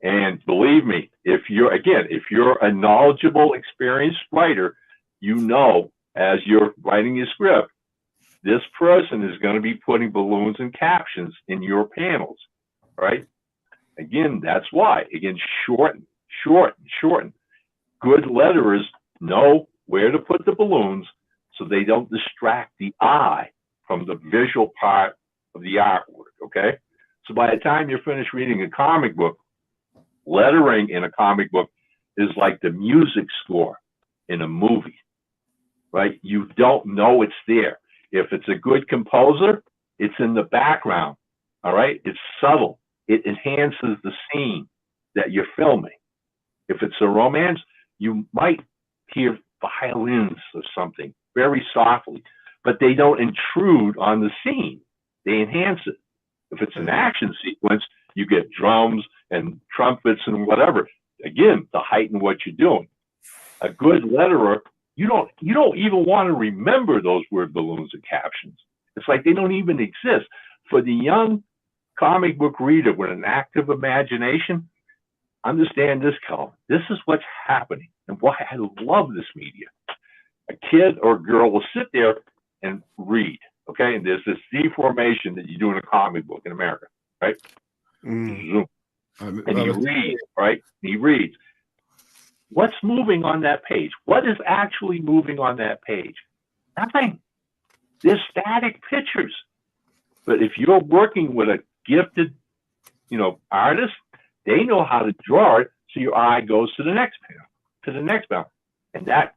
S5: And believe me, if you're a knowledgeable, experienced writer, you know, as you're writing your script, this person is going to be putting balloons and captions in your panels. All right. Again, that's why. Again, shorten. Good letterers know where to put the balloons so they don't distract the eye from the visual part of the artwork. Okay. So by the time you're finished reading a comic book, lettering in a comic book is like the music score in a movie, right? You don't know it's there. If it's a good composer, it's in the background, all right? It's subtle. It enhances the scene that you're filming. If it's a romance, you might hear violins or something very softly, but they don't intrude on the scene. They enhance it. If it's an action sequence, you get drums and trumpets and whatever. Again, to heighten what you're doing. A good letterer, you don't even want to remember those word balloons and captions. It's like they don't even exist. For the young comic book reader with an active imagination, understand this, Cal. This is what's happening and why I love this media. A kid or a girl will sit there and read, okay? And there's this deformation that you do in a comic book in America, right? Zoom. And he reads, right? He reads. What's moving on that page? What is actually moving on that page? Nothing. They're static pictures. But if you're working with a gifted, artist, they know how to draw it so your eye goes to the next panel, And that,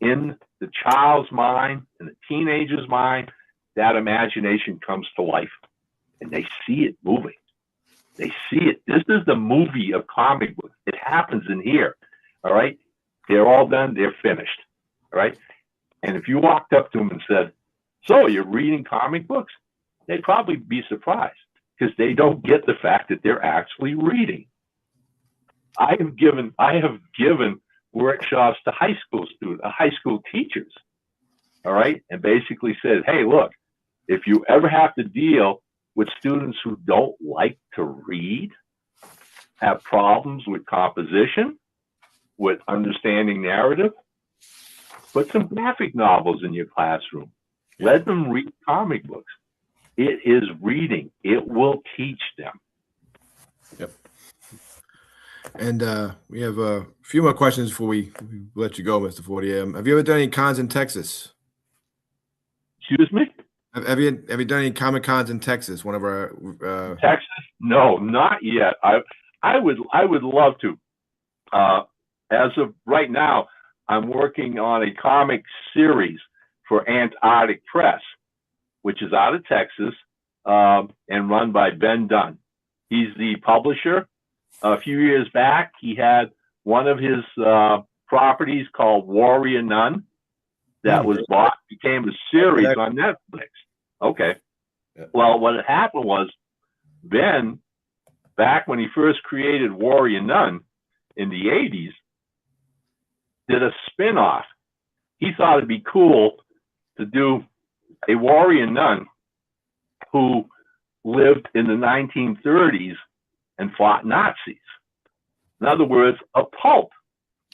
S5: in the child's mind, in the teenager's mind, that imagination comes to life. And they see it moving. They see it. This is the movie of comic books. It happens in here. All right. They're all done. They're finished. All right. And if you walked up to them and said, "So you're reading comic books?" they'd probably be surprised because they don't get the fact that they're actually reading. I have given workshops to high school teachers. All right. And basically said, "Hey, look, if you ever have to deal with students who don't like to read, have problems with composition, with understanding narrative, put some graphic novels in your classroom. Let them read comic books. It is reading. It will teach them."
S4: Yep. And we have a few more questions before we let you go, Mr. Fortier. Have you ever done any cons in Texas?
S5: Excuse me?
S4: Have you done any Comic Cons in Texas? One of our
S5: Texas? No, not yet. I would love to. As of right now, I'm working on a comic series for Antarctic Press, which is out of Texas and run by Ben Dunn. He's the publisher. A few years back, he had one of his properties called Warrior Nun that was bought, became a series on Netflix. Okay. Well, what had happened was Ben, back when he first created Warrior Nun in the 80s, did a spin-off. He thought it'd be cool to do a warrior nun who lived in the 1930s and fought Nazis. In other words, a pulp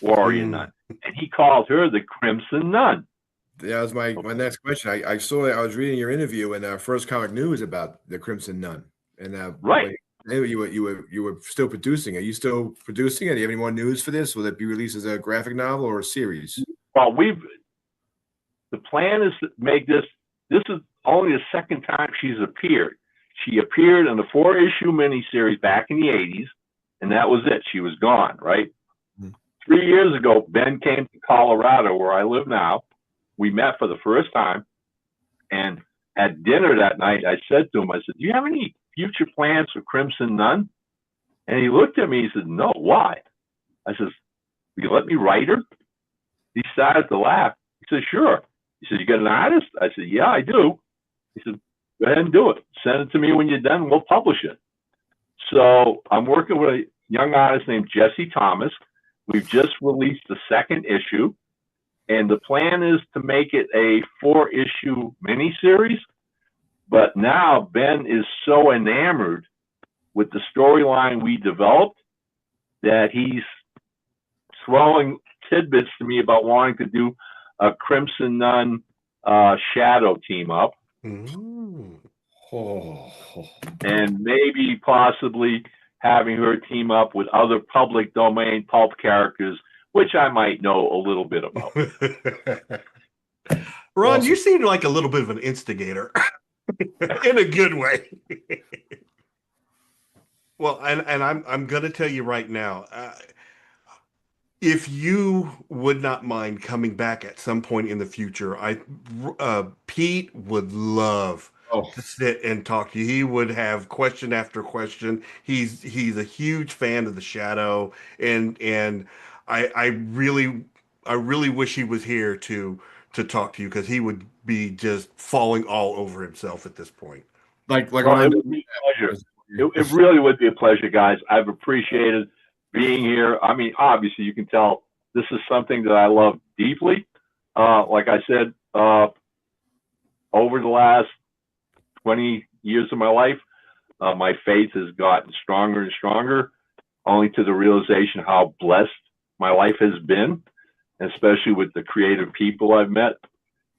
S5: warrior nun. And he called her the Crimson Nun.
S4: That was my next question. I saw that. I was reading your interview in First Comic News about the Crimson Nun, and
S5: right.
S4: You were still producing. Are you still producing it? Do you have any more news for this? Will it be released as a graphic novel or a series?
S5: Well, the plan is to make this. This is only the second time she's appeared. She appeared in the 4-issue miniseries back in the 80s, and that was it. She was gone. Right. 3 years ago, Ben came to Colorado, where I live now. We met for the first time, and at dinner that night, I said to him, I said, "Do you have any future plans for Crimson Nun?" And he looked at me, he said, "No, why?" I said, "Will you let me write her?" He started to laugh. He said, "Sure." He said, "You got an artist?" I said, "Yeah, I do." He said, "Go ahead and do it. Send it to me when you're done, and we'll publish it." So I'm working with a young artist named Jesse Thomas. We've just released the 2nd issue. And the plan is to make it a 4-issue miniseries But now Ben is so enamored with the storyline we developed that he's throwing tidbits to me about wanting to do a Crimson Nun Shadow team up.
S3: Oh.
S5: And maybe possibly having her team up with other public domain pulp characters, which I might know a little bit about.
S3: Ron, you seem like a little bit of an instigator in a good way. Well, and I'm going to tell you right now, if you would not mind coming back at some point in the future, Pete would love to sit and talk to you. He would have question after question. He's a huge fan of the Shadow, and I really wish he was here to talk to you, because he would be just falling all over himself at this point.
S5: It would be a pleasure. It really would be a pleasure, guys. I've appreciated being here. I mean, obviously, you can tell this is something that I love deeply. Like I said, over the last 20 years of my life, my faith has gotten stronger and stronger, only to the realization how blessed my life has been, especially with the creative people I've met,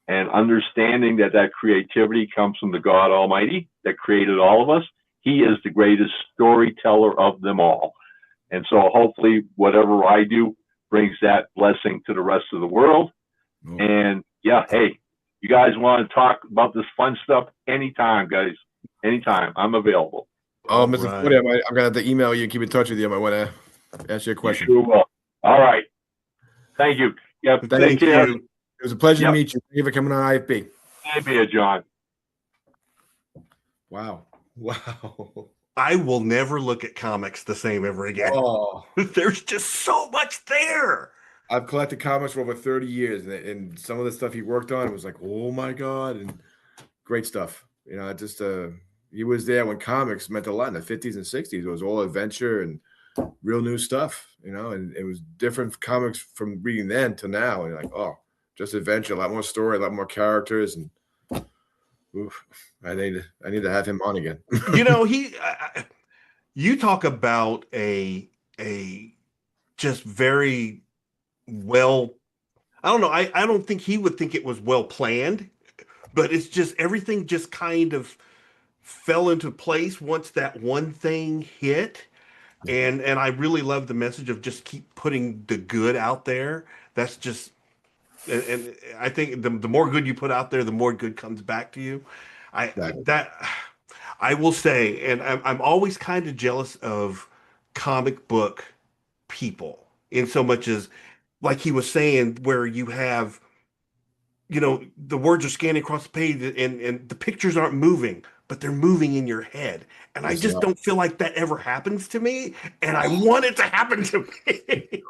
S5: and understanding that creativity comes from the God Almighty that created all of us. He is the greatest storyteller of them all. And so hopefully whatever I do brings that blessing to the rest of the world. And yeah, hey, you guys want to talk about this fun stuff anytime, guys. Anytime. I'm available.
S4: Oh, Mr. Fortier, I'm going to have to email you and keep in touch with you. I might want to ask you a question.
S5: You sure will. All right. Thank you. Yep.
S3: Thank you.
S4: It was a pleasure to meet you. Thank you for coming on IFB.
S5: Same here, John.
S4: Wow.
S3: I will never look at comics the same ever again.
S4: Oh,
S3: there's just so much there.
S4: I've collected comics for over 30 years, and some of the stuff he worked on, it was like, oh my God, and great stuff. You know, just he was there when comics meant a lot in the 50s and 60s. It was all adventure and real new stuff, you know, and it was different comics from reading then to now. And like, oh, just adventure, a lot more story, a lot more characters, and oof, I need to have him on again.
S3: You know, you talk about a just very well, I don't know. I don't think he would think it was well planned, but it's just everything just kind of fell into place once that one thing hit. And I really love the message of just keep putting the good out there. That's just, and I think the more good you put out there, the more good comes back to you. I will say, and I'm always kind of jealous of comic book people, in so much as, like he was saying, where you have, you know, the words are scanning across the page and the pictures aren't moving, but they're moving in your head. And I just don't feel like that ever happens to me. And I want it to happen to me.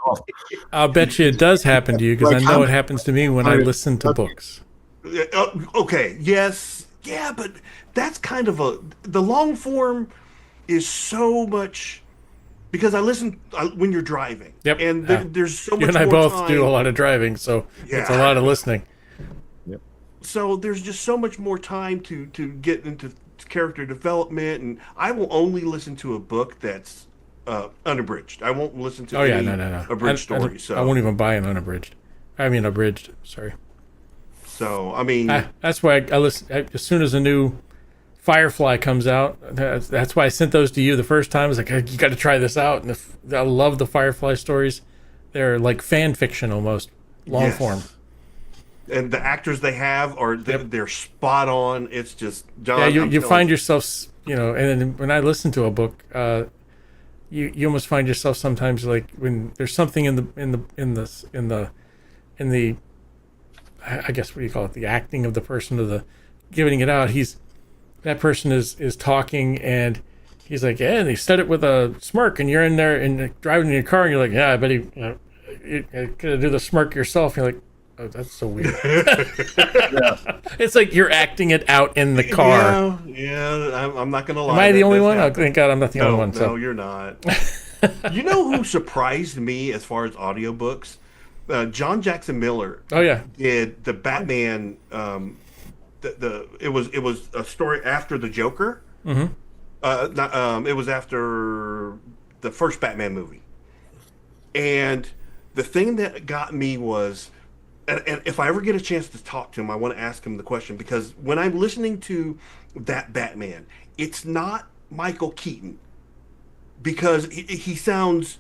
S2: I'll bet you it does happen to you, because I know it happens to me when I listen to books.
S3: Okay. Yes. Yeah. But that's kind of the long form is so much, because I listen when you're driving. Yep. And there's so much more time.
S2: You and I both do a lot of driving, so it's a lot of listening.
S4: Yep.
S3: So there's just so much more time to get into character development, and I will only listen to a book that's unabridged. I won't listen to
S2: no.
S3: abridged stories.
S2: I won't even buy an unabridged. I mean abridged. Sorry.
S3: So I mean,
S2: that's why I listen as soon as a new Firefly comes out. That's why I sent those to you the first time. I was like, you got to try this out. And I love the Firefly stories. They're like fan fiction almost, long form.
S3: And the actors they have they're spot on. It's just John.
S2: Yeah, you find yourself, you know. And then when I listen to a book, you almost find yourself sometimes like when there's something in the I guess what do you call it, the acting of the person, of the giving it out. That person is talking and he's like, yeah, and he said it with a smirk, and you're in there and driving in your car and you're like, yeah, I bet you gotta do the smirk yourself. You're like, oh, that's so weird. It's like you're acting it out in the car.
S3: Yeah, I'm not gonna lie.
S2: Am I the only one? Oh, thank God I'm not the only one.
S3: No, you're not. You know who surprised me as far as audiobooks? John Jackson Miller.
S2: Oh yeah,
S3: did the Batman it was a story after the Joker.
S2: Mm-hmm.
S3: It was after the first Batman movie, and the thing that got me was, and if I ever get a chance to talk to him, I want to ask him the question, because when I'm listening to that Batman, it's not Michael Keaton, because he sounds.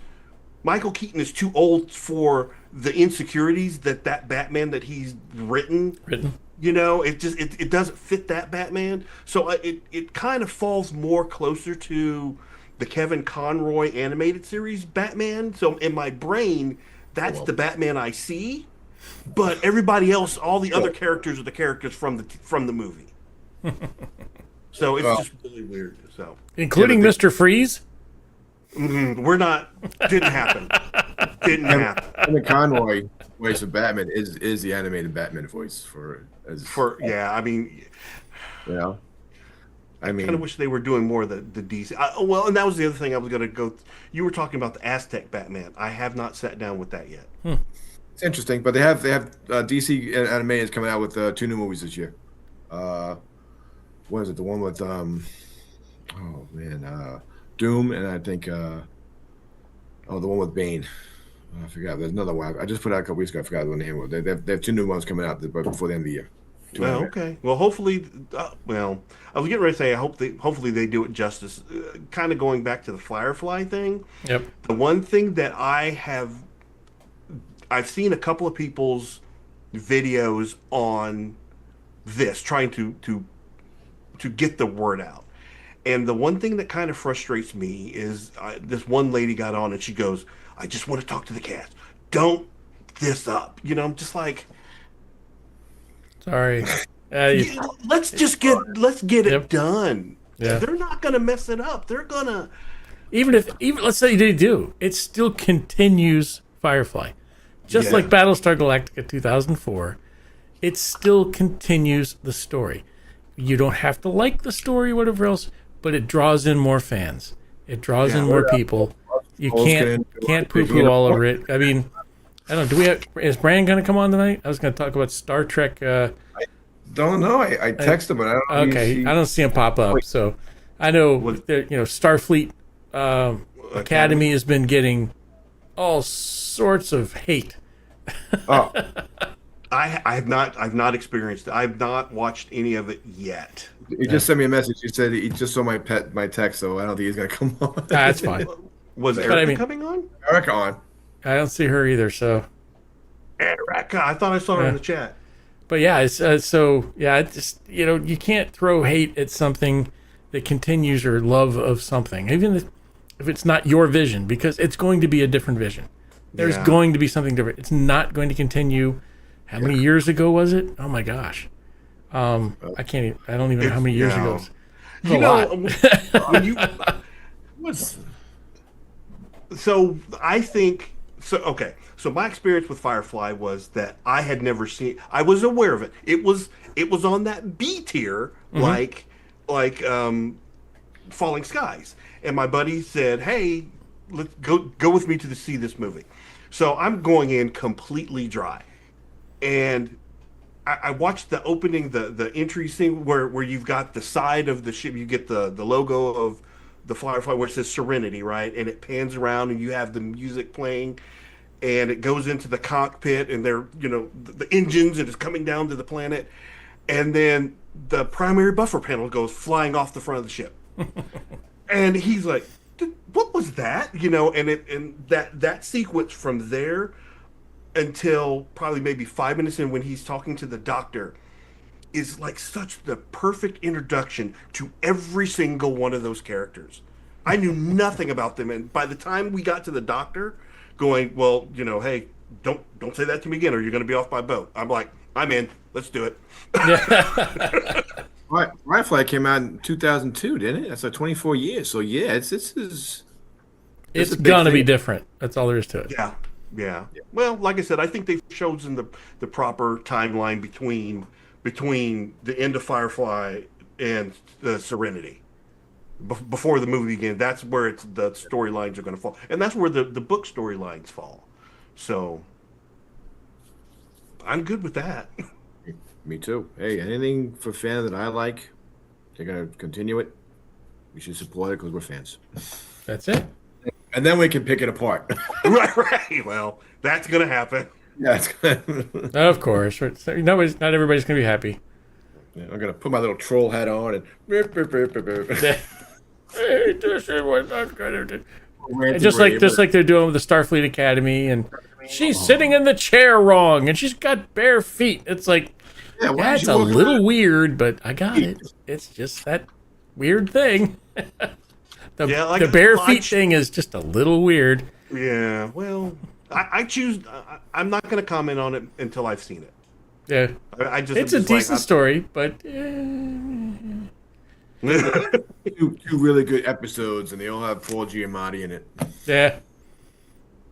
S3: Michael Keaton is too old for the insecurities that Batman that he's written. You know, it doesn't fit that Batman. So it kind of falls more closer to the Kevin Conroy animated series Batman. So in my brain, that's the Batman I see. But everybody else, all the other characters are the characters from the movie. So it's just really weird. So
S2: including Mr. Freeze.
S3: We're not. Didn't happen. Didn't happen.
S4: Kevin Conroy voice of Batman is the animated Batman voice
S3: yeah. I mean,
S4: you know, I mean,
S3: kind of wish they were doing more of the DC. Well, and that was the other thing I was going to go. You were talking about the Aztec Batman. I have not sat down with that yet.
S4: It's interesting, but they have DC animators coming out with 2 new movies this year. What is it? The one with Doom, and I think the one with Bane. I forgot. There's another one. I just put out a couple weeks ago. I forgot what the name was. They have 2 new ones coming out before the end of the year.
S3: Oh, okay. Well, hopefully, I was getting ready to say, hopefully they do it justice. Kind of going back to the Firefly thing.
S2: Yep.
S3: The one thing that I've seen a couple of people's videos on this, trying to get the word out. And the one thing that kind of frustrates me is this one lady got on and she goes, "I just want to talk to the cast. Don't this up." You know, I'm just like,
S2: sorry.
S3: Let's get it done.
S2: Yeah.
S3: They're not gonna mess it up. They're gonna
S2: Even let's say they do, it still continues Firefly. Just like Battlestar Galactica 2004, it still continues the story. You don't have to like the story, whatever else, but it draws in more fans. It draws in more people. You can't poo-poo all over it. I mean, I don't know. Is Bran going to come on tonight? I was going to talk about Star Trek.
S4: I don't know. I texted him, but I don't know.
S2: Okay, I don't see him pop up. So I know, Starfleet Academy has been getting all sorts of hate.
S4: Oh.
S3: I've not experienced it. I've not watched any of it yet.
S4: He just sent me a message. He said he just saw my text, so I don't think he's gonna come on.
S2: That's fine.
S3: Was Erica coming on?
S4: Erica on.
S2: I don't see her either. So
S3: Erica, I thought I saw her in the chat.
S2: But yeah, it's just you can't throw hate at something that continues your love of something, even if it's not your vision, because it's going to be a different vision. There's going to be something different. It's not going to continue. How many years ago was it? Oh my gosh. I can't. I don't even know how many years ago. It's a lot.
S3: When you so I think so. Okay, so my experience with Firefly was that I had never seen. I was aware of it. It was on that B tier, like Falling Skies. And my buddy said, "Hey, let's go with me to see this movie." So I'm going in completely dry. And I watched the opening, the entry scene where you've got the side of the ship, you get the logo of the Firefly where it says Serenity, right? And it pans around and you have the music playing and it goes into the cockpit and they're, the engines and it's coming down to the planet. And then the primary buffer panel goes flying off the front of the ship. And he's like, what was that? And that sequence from there until probably maybe 5 minutes in when he's talking to the doctor is like such the perfect introduction to every single one of those characters. I knew nothing about them, and by the time we got to the doctor going, well, hey, don't say that to me again or you're going to be off my boat. I'm like, I'm in. Let's do it.
S4: Firefly came out in 2002, didn't it? That's like 24 years. So yeah, it's
S2: going to be different. That's all there is to it.
S3: Yeah. Well, like I said, I think they've chosen the proper timeline between the end of Firefly and the Serenity. Before the movie began, that's where the storylines are going to fall. And that's where the book storylines fall. So I'm good with that.
S4: Me too. Hey, anything for fan that I like, they're gonna continue it. We should support it because we're fans.
S2: That's it.
S4: And then we can pick it apart.
S3: Right. Well, that's gonna happen.
S4: Yeah, it's good.
S2: Of course. So, not everybody's gonna be happy.
S4: Yeah, I'm gonna put my little troll hat on and
S2: Hey, this is what I'm gonna do. Just like they're doing with the Starfleet Academy, and she's sitting in the chair wrong, and she's got bare feet. It's like,
S4: yeah,
S2: that's a little weird, but I got it. It's just that weird thing. The bare feet thing is just a little weird.
S3: Yeah. Well, I choose. I'm not going to comment on it until I've seen it.
S2: Yeah. It's a decent story, but.
S4: two really good episodes, and they all have Paul Giamatti in it.
S2: Yeah.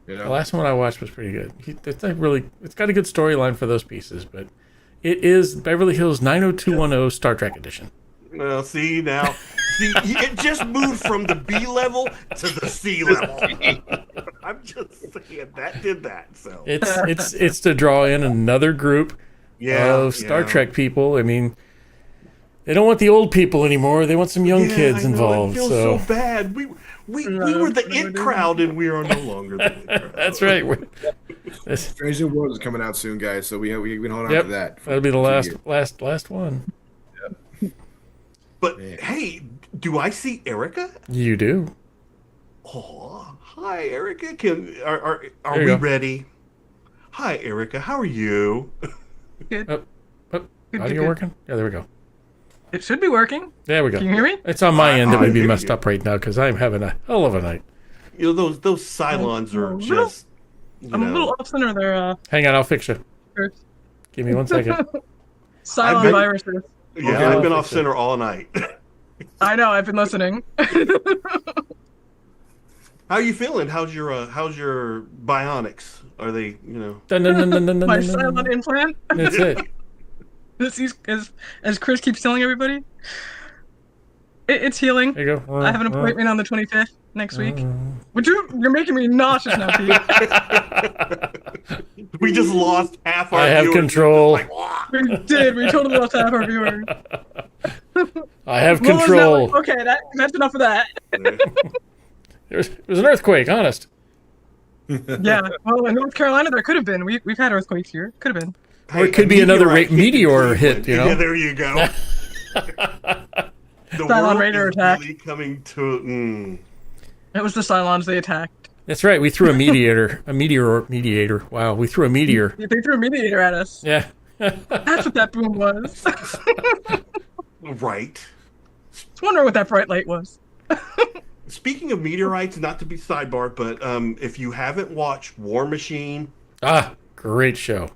S4: You know?
S2: The last one I watched was pretty good. It's got a good storyline for those pieces, but it is Beverly Hills 90210 Star Trek edition.
S3: Well, see, it just moved from the B level to the C level. I'm just saying that did that. So
S2: it's to draw in another group of Star Trek people. I mean, they don't want the old people anymore. They want some young kids involved.
S3: It feels so bad. We were the it crowd, and we are no longer the it crowd.
S2: That's right.
S4: Stranger World is coming out soon, guys. So we can hold on to that.
S2: That'll be the last one.
S3: But hey, do I see Erica?
S2: You do.
S3: Oh, hi, Erica. Are we ready? Hi, Erica. How are you?
S6: Good.
S2: Audio working? Yeah, there we go.
S6: It should be working.
S2: There we go.
S6: Can you hear me?
S2: It's on my end that would be messed up right now because I'm having a hell of a night.
S3: You know those Cylons are just.
S6: I'm a little off center there.
S2: Hang on, I'll fix you. Give me 1 second.
S6: Cylon viruses.
S3: Yeah, I've been off center all night.
S6: I know. I've been listening.
S3: How are you feeling? How's your bionics? Are they
S6: My silent implant.
S2: That's it.
S6: This is as Chris keeps telling everybody. It's healing.
S2: There you go.
S6: I have an appointment on the 25th next week. You're making me nauseous now, Pete.
S3: We just lost half our.
S2: I have
S3: viewers.
S2: control.
S6: We did. We totally lost half our viewers.
S2: I have control.
S6: Okay, that's enough of that.
S2: It was an earthquake, honest.
S6: Yeah. Well, in North Carolina, there could have been. We've had earthquakes here. Could have been.
S2: Or it could be another meteor hit, you know?
S3: Yeah, there you go. The
S6: Cylon Raider attack.
S3: Really coming to.
S6: It was the Cylons they attacked.
S2: That's right. We threw a meteor. Wow, we threw a meteor.
S6: They threw a meteor at us.
S2: Yeah.
S6: That's what that boom was.
S3: Right.
S6: I was wondering what that bright light was.
S3: Speaking of meteorites, not to be sidebar, but if you haven't watched War Machine,
S2: great show.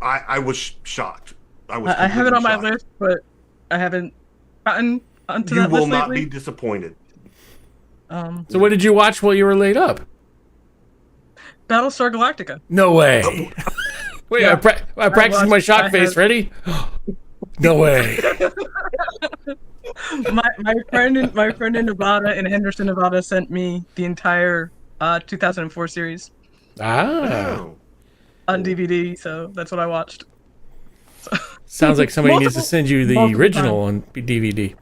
S3: I was shocked.
S6: I have it on my list, but I haven't gotten onto that list.
S3: You will not
S6: lately.
S3: be disappointed.
S2: So what did you watch while you were laid up?
S6: Battlestar Galactica.
S2: No way. Wait,
S6: Yeah.
S2: I'm practicing my shock face. Ready? No way.
S6: my friend in Nevada, in Henderson, Nevada, sent me the entire 2004 series
S3: Oh.
S6: on DVD, so that's what I watched.
S2: Sounds like somebody needs to send you the
S6: multiple
S2: original on DVD.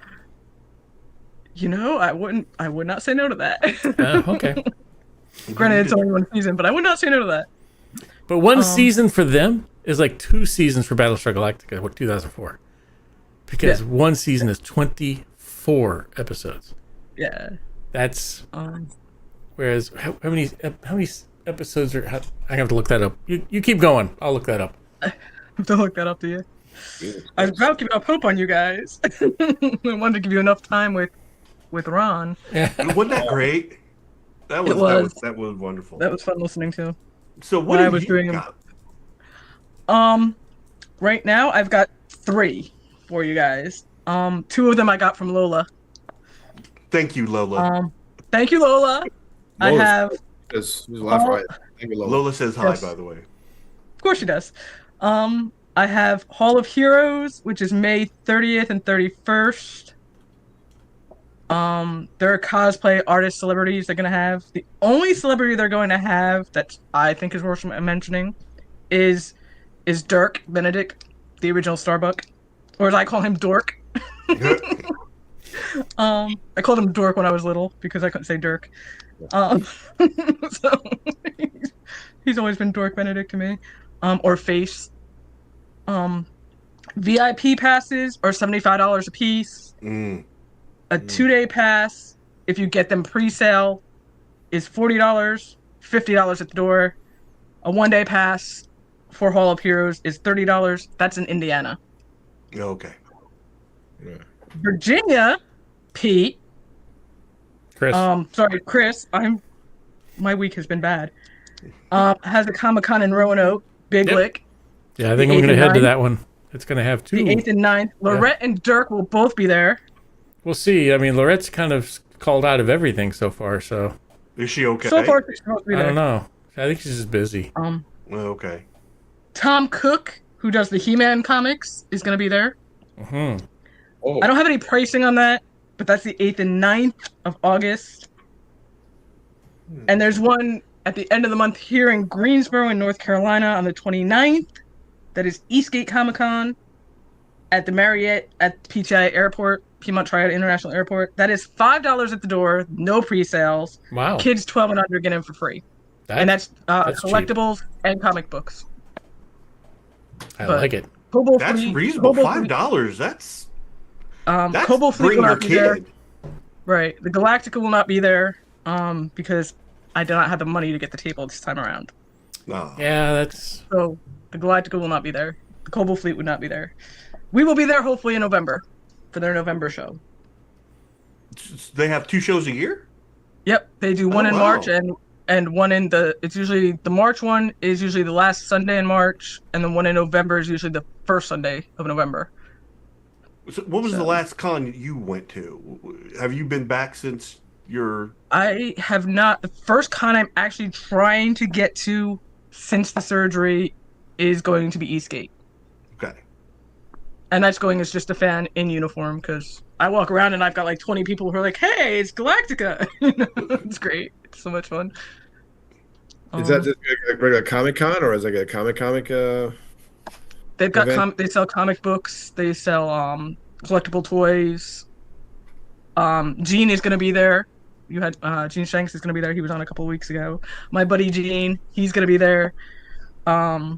S6: You know, I would not say no to that.
S2: Okay.
S6: Granted, it's only one season, but I would not say no to that.
S2: But one season for them is like 2 seasons for Battlestar Galactica, 2004. Because one season is 24 episodes.
S6: Yeah.
S2: That's whereas how many episodes are? I have to look that up. You keep going. I'll look that up.
S6: I have to look that up to you. I was about to give up hope on you guys. I wanted to give you enough time with Ron.
S2: Yeah.
S3: Wasn't that great? That was wonderful.
S6: That was fun listening to.
S3: So what
S6: I was doing
S3: got?
S6: Right now I've got 3 for you guys. 2 of them I got from Lola.
S3: Thank you, Lola.
S6: Thank you, Lola. I have.
S4: There's a lot right. Thank you, Lola.
S3: Lola says hi,
S6: Yes.
S3: by the way.
S6: Of course she does. I have Hall of Heroes, which is May 30th and 31st. There are cosplay artist celebrities they're going to have. The only celebrity they're going to have that I think is worth mentioning is Dirk Benedict the original Starbuck, or as I call him, Dork. I called him Dork when I was little because I couldn't say Dirk. So he's always been Dork Benedict to me. Or Face. VIP passes are $75 a piece. A 2-day pass, if you get them pre-sale, is $40, $50 at the door. A 1-day pass for Hall of Heroes is $30. That's in Indiana.
S3: Okay.
S4: Yeah.
S6: Virginia, Pete.
S2: Chris.
S6: Chris. My week has been bad. Has a Comic-Con in Roanoke, Big
S2: Yep.
S6: Lick.
S2: Yeah, I think I'm going to head to that one. It's going to have 2.
S6: The 8th and 9th. Lorette and Dirk will both be there.
S2: We'll see. I mean, Lorette's kind of called out of everything so far, so.
S3: Is she okay?
S6: So far, she's supposed to be there.
S2: I don't know. I think she's just busy.
S3: Okay.
S6: Tom Cook, who does the He-Man comics, is going to be there.
S2: Mm-hmm.
S4: Oh,
S6: I don't have any pricing on that, but that's the 8th and 9th of August. And there's one at the end of the month here in Greensboro in North Carolina on the 29th. That is Eastgate Comic-Con at the Marriott at PTI Airport, Piedmont Triad International Airport. That is $5 at the door, no pre-sales.
S2: Wow.
S6: Kids 12 and under get in for free. And that's collectibles and comic books.
S2: I like it.
S3: That's reasonable. $5. That's
S6: Kobo Fleet
S3: bring
S6: will
S3: your
S6: not be there.
S3: kid.
S6: Right. The Galactica will not be there because I do not have the money to get the table this time around.
S3: No.
S2: Yeah, that's.
S6: So the Galactica will not be there. The Kobo Fleet would not be there. We will be there hopefully in November for their November show.
S3: They have 2 shows a year?
S6: Yep. They do one in
S3: wow.
S6: March and one in it's usually the March one is usually the last Sunday in March, and the one in November is usually the first Sunday of November.
S3: So what was the last con you went to? Have you been back since your...
S6: I have not. The first con I'm actually trying to get to since the surgery is going to be Eastgate.
S3: Okay.
S6: And that's going as just a fan in uniform because I walk around and I've got like 20 people who are like, hey, it's Galactica. It's great. It's so much fun.
S4: Is that just like regular Comic-Con or is it like a comic?
S6: They've got they sell comic books. They sell collectible toys. Gene is going to be there. You had Gene Shanks is going to be there. He was on a couple of weeks ago. My buddy Gene, he's going to be there. I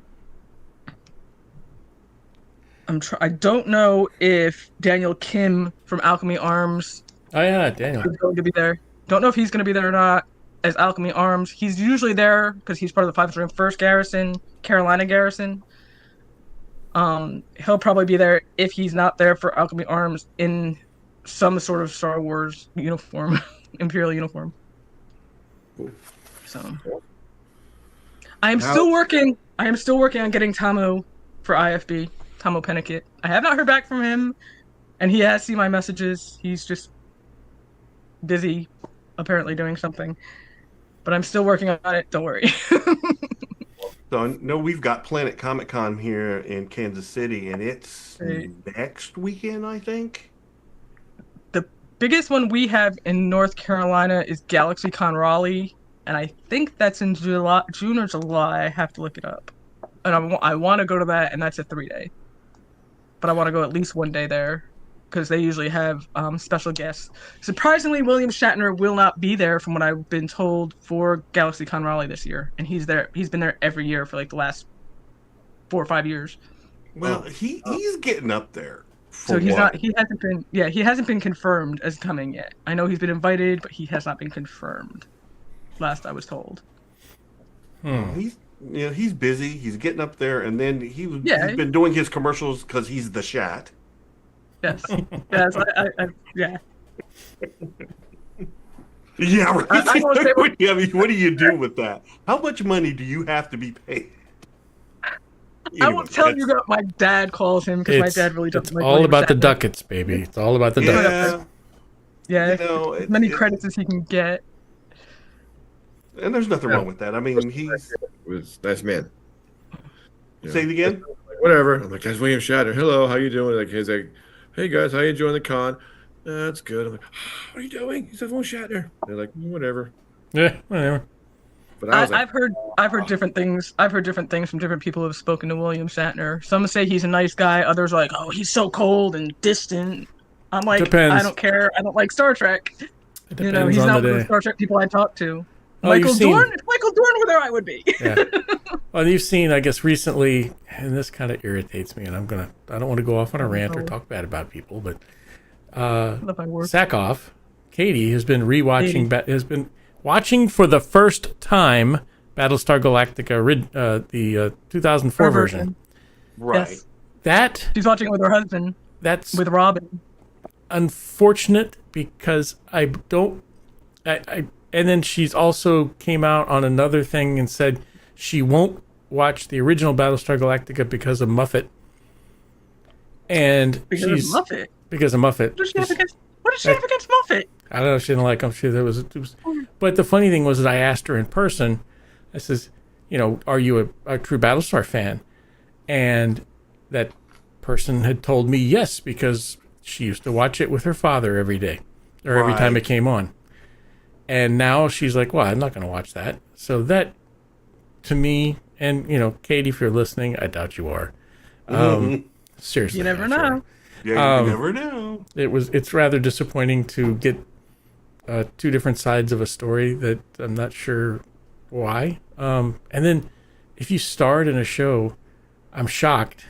S6: don't know if Daniel Kim from Alchemy Arms
S2: Oh, yeah, Daniel.
S6: is going to be there. Don't know if he's going to be there or not as Alchemy Arms. He's usually there because he's part of the 501st Garrison, Carolina Garrison. He'll probably be there if he's not there for Alchemy Arms in some sort of Star Wars uniform, Imperial uniform. So, I am still working on getting Tamo for IFB, Tamo Pennicott. I have not heard back from him, and he has seen my messages. He's just busy, apparently doing something. But I'm still working on it. Don't worry.
S3: So I know we've got Planet Comic Con here in Kansas City, and it's next weekend, I think.
S6: The biggest one we have in North Carolina is GalaxyCon Raleigh, and I think that's in June or July. I have to look it up. And I want to go to that, and that's a 3-day. But I want to go at least one day there because they usually have special guests. Surprisingly, William Shatner will not be there from what I've been told for GalaxyCon Raleigh this year. And he's there. He's been there every year for like the last 4 or 5 years.
S3: Well, he's getting up there.
S6: So he hasn't been confirmed as coming yet. I know he's been invited, but he has not been confirmed. Last I was told.
S3: He's busy. He's getting up there, and then he's been doing his commercials because he's the Shat.
S6: Yes. Yes. Yeah.
S3: Yeah, right.
S6: I won't say
S3: what do you do with that? How much money do you have to be paid? Anyway,
S6: I won't tell you that my dad calls him because my dad really doesn't.
S2: It's all about the ducats, baby. It's all about the ducats.
S6: Yeah. As many credits as he can get.
S3: And there's nothing wrong with that. I mean, he's
S4: a nice man.
S3: Say it again.
S4: Like, whatever. I'm like, that's William Shatner. Hello, how you doing? Like, he's like, hey guys, how you enjoying the con? That's good. I'm like, what are you doing? He said, William Shatner. They're like, whatever.
S2: Yeah, whatever.
S4: But I was like,
S6: I've heard different things. I've heard different things from different people who have spoken to William Shatner. Some say he's a nice guy. Others are like, oh, he's so cold and distant. I'm like,
S2: Depends.
S6: I don't care. I don't like Star Trek.
S2: It
S6: You
S2: depends
S6: know, he's
S2: on
S6: not
S2: the
S6: one of the
S2: day.
S6: Star Trek people I talk to.
S2: Oh, you've
S6: Michael
S2: seen-
S6: Dorn? If Michael Dorn were there, I would be.
S2: Yeah. Well, you've seen, I guess, recently, and this kind of irritates me, and I don't want to go off on a rant or talk bad about people, but
S6: Love my work.
S2: Sackhoff, Katie, has been has been watching for the first time Battlestar Galactica, the 2004
S6: Her
S2: version.
S3: Right.
S6: Yes.
S2: That
S6: She's watching with her husband,
S2: that's
S6: with Robin.
S2: unfortunate because I don't. And then she's also came out on another thing and said she won't watch the original Battlestar Galactica because of Muffet. And
S6: Because
S2: she's
S6: of Muffet.
S2: because of Muffet.
S6: What does she have against Muffet?
S2: I don't know if she didn't like him. It was. But the funny thing was that I asked her in person. I says, are you a true Battlestar fan? And that person had told me yes, because she used to watch it with her father every day, or every time it came on. And now she's like, well, I'm not going to watch that. So that, to me, and, Katie, if you're listening, I doubt you are. Seriously.
S6: You never
S2: not sure.
S6: know.
S3: Yeah, you never know.
S2: It's rather disappointing to get two different sides of a story that I'm not sure why. And then if you starred in a show, I'm shocked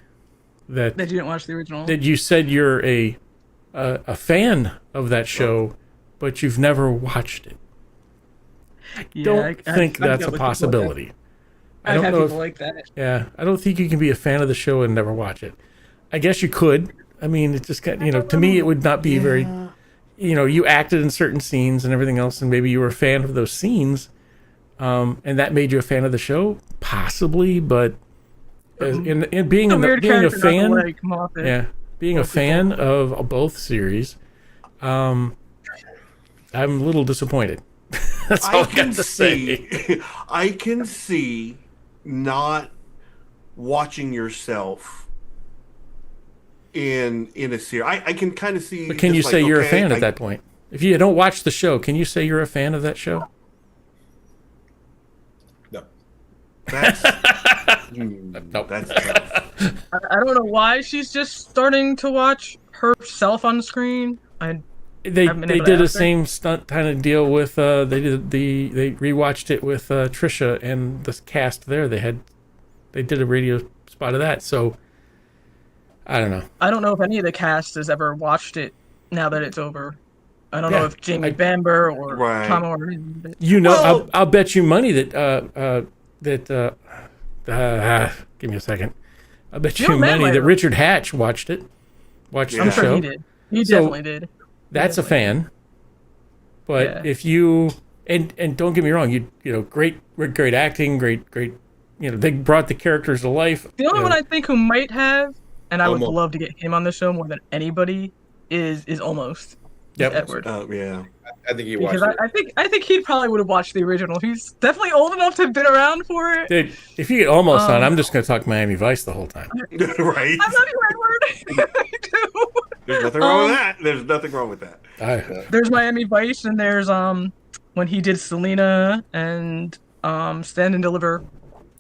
S2: that
S6: That you didn't watch the original.
S2: that you said you're a fan of that show, but you've never watched it. Don't think that's a possibility. I
S6: I've
S2: don't
S6: had
S2: know
S6: people like that.
S2: Yeah, I don't think you can be a fan of the show and never watch it. I guess you could. I mean, it just got, to me, it would not be very, you acted in certain scenes and everything else, and maybe you were a fan of those scenes, and that made you a fan of the show, possibly, but in being a fan,
S6: like Moffat.
S2: yeah, being a fan of both series, I'm a little disappointed. That's all I got to say.
S3: I can see not watching yourself in a series. I can kind of see.
S2: But can you say you're a fan at that point? If you don't watch the show, can you say you're a fan of that show?
S4: no.
S3: That's
S2: Nope.
S3: that's tough.
S6: I don't know why she's just starting to watch herself on the screen.
S2: They
S6: haven't been able to
S2: did the
S6: ask her.
S2: same stunt kind of deal with they rewatched it with Trisha and the cast there. They did a radio spot of that. So I don't know.
S6: I don't know if any of the cast has ever watched it now that it's over. I don't know if Jamie Bamber or Tom or
S2: I'll bet you money that give me a second. I'll bet you money that Richard Hatch watched the
S6: I'm
S2: show.
S6: sure he did. He definitely did.
S2: That's a fan. But if you and don't get me wrong, great acting, great they brought the characters to life.
S6: The only one I think who might have, and I would
S4: Almost.
S6: love to get him on the show more than anybody, is Almost.
S2: Yep.
S6: Edward.
S3: Yeah.
S4: I think he watched
S6: Because
S4: it.
S6: I think he probably would have watched the original. He's definitely old enough to have been around for it.
S2: Dude, if you get Almost on, I'm just going to talk Miami Vice the whole time.
S3: Right.
S6: I love you, Edward. I do.
S3: There's nothing wrong with that. There's nothing wrong with that.
S6: There's Miami Vice, and there's when he did Selena and Stand and Deliver.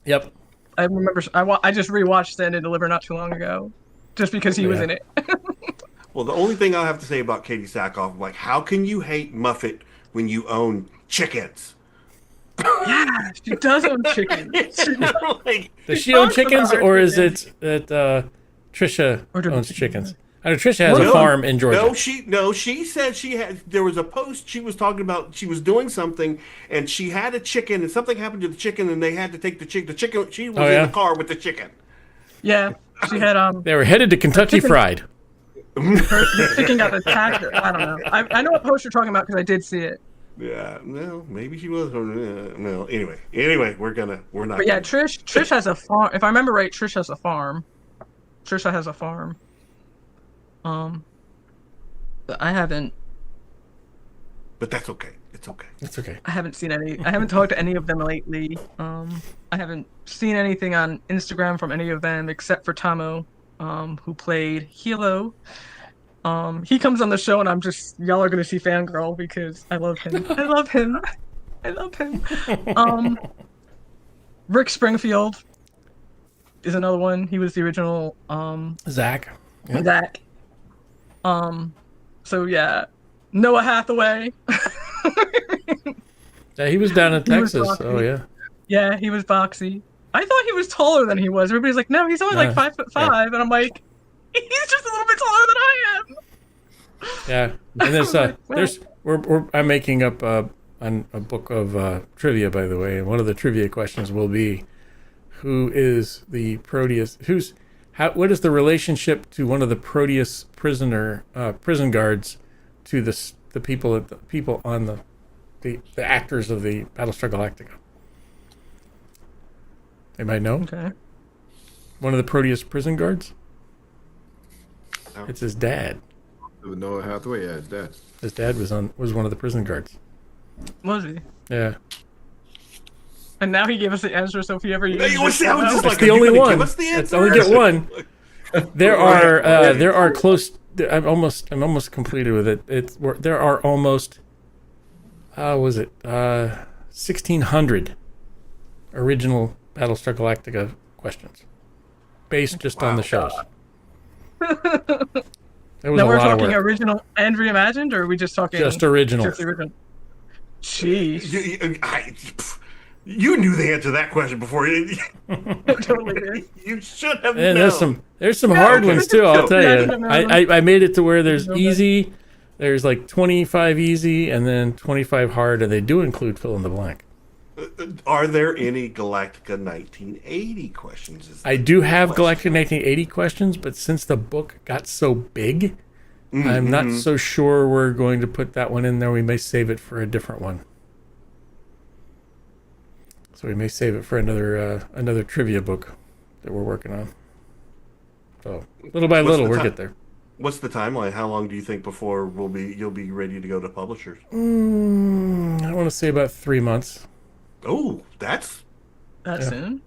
S2: Yep.
S6: I remember I just rewatched Stand and Deliver not too long ago, just because he was in it.
S3: Well, the only thing I have to say about Katie Sackhoff, like, how can you hate Muffet when you own chickens?
S6: Yeah, she does own chickens.
S2: Does she own chickens, or is it that Trisha owns chickens? I know Trisha has a farm in Georgia.
S3: She said she had. There was a post she was talking about. She was doing something, and she had a chicken, and something happened to the chicken, and they had to take the chicken. The chicken. She was in the car with the chicken.
S6: Yeah, she had
S2: They were headed to Kentucky Fried.
S6: her chicken got attacked. I don't know. I know what post you're talking about because I did see it.
S3: Yeah, no, maybe she was. No, anyway, we're not.
S6: But yeah, Trish has a farm. If I remember right, Trish has a farm. Trisha has a farm. But I haven't.
S3: But that's okay. It's okay.
S2: It's okay.
S6: I haven't seen any. I haven't talked to any of them lately. I haven't seen anything on Instagram from any of them except for Tamo, who played Hilo. He comes on the show and y'all are gonna see fangirl because I love him. I love him. I love him. Rick Springfield is another one. He was the original
S2: Zach. Yep.
S6: Zach. So yeah, Noah Hathaway.
S2: Yeah, he was down in
S6: He was
S2: Texas.
S6: Rocky.
S2: Oh yeah.
S6: Yeah, he was boxy. I thought he was taller than he was. Everybody's like, no, he's only like
S2: No,
S6: 5'5", and I'm like, he's just a little bit taller than I am.
S2: Yeah, and I'm making up a book of trivia, by the way, and one of the trivia questions will be, who is the Proteus? What is the relationship to one of the Proteus prison guards to the people on the actors of the Battlestar Galactica? Anybody know?
S6: Okay.
S2: One of the Proteus prison guards?
S3: No.
S2: It's his dad.
S4: Noah Hathaway, yeah, his dad.
S2: His dad was one of the prison guards.
S6: Was he?
S2: Yeah.
S6: And now he gave us the answer, so if he ever uses
S3: You was
S6: it,
S3: just
S2: That's
S3: like,
S2: the
S3: are you
S2: only
S3: gonna
S2: one.
S3: give us the
S2: That's
S3: answer?
S2: only get one. There are close. I'm almost completed with it. There are almost. Was it 1,600 original Battlestar Galactica questions, based just on the shows. That was
S6: now
S2: a
S6: we're
S2: lot of
S6: talking
S2: work.
S6: original and reimagined, or are we just talking
S2: Just original.
S6: Just the original. Jeez.
S3: You knew the answer to that question before you.
S6: Totally did.
S3: You should have
S2: And
S3: known.
S2: there's some hard ones too. I'll tell
S6: Yeah,
S2: you.
S6: no.
S2: I made it to where there's
S6: Okay.
S2: easy. There's like 25 easy and then 25 hard, and they do include fill in the blank.
S3: Are there any Galactica 1980 questions?
S2: I do have Galactic 1980 questions, but since the book got so big, I'm not so sure we're going to put that one in there. We may save it for a different one. So we may save it for another trivia book that we're working on. So little by little, we'll get there.
S3: What's the timeline? How long do you think before you'll be ready to go to publishers?
S2: I want to say about 3 months.
S3: Oh, that's
S6: That soon?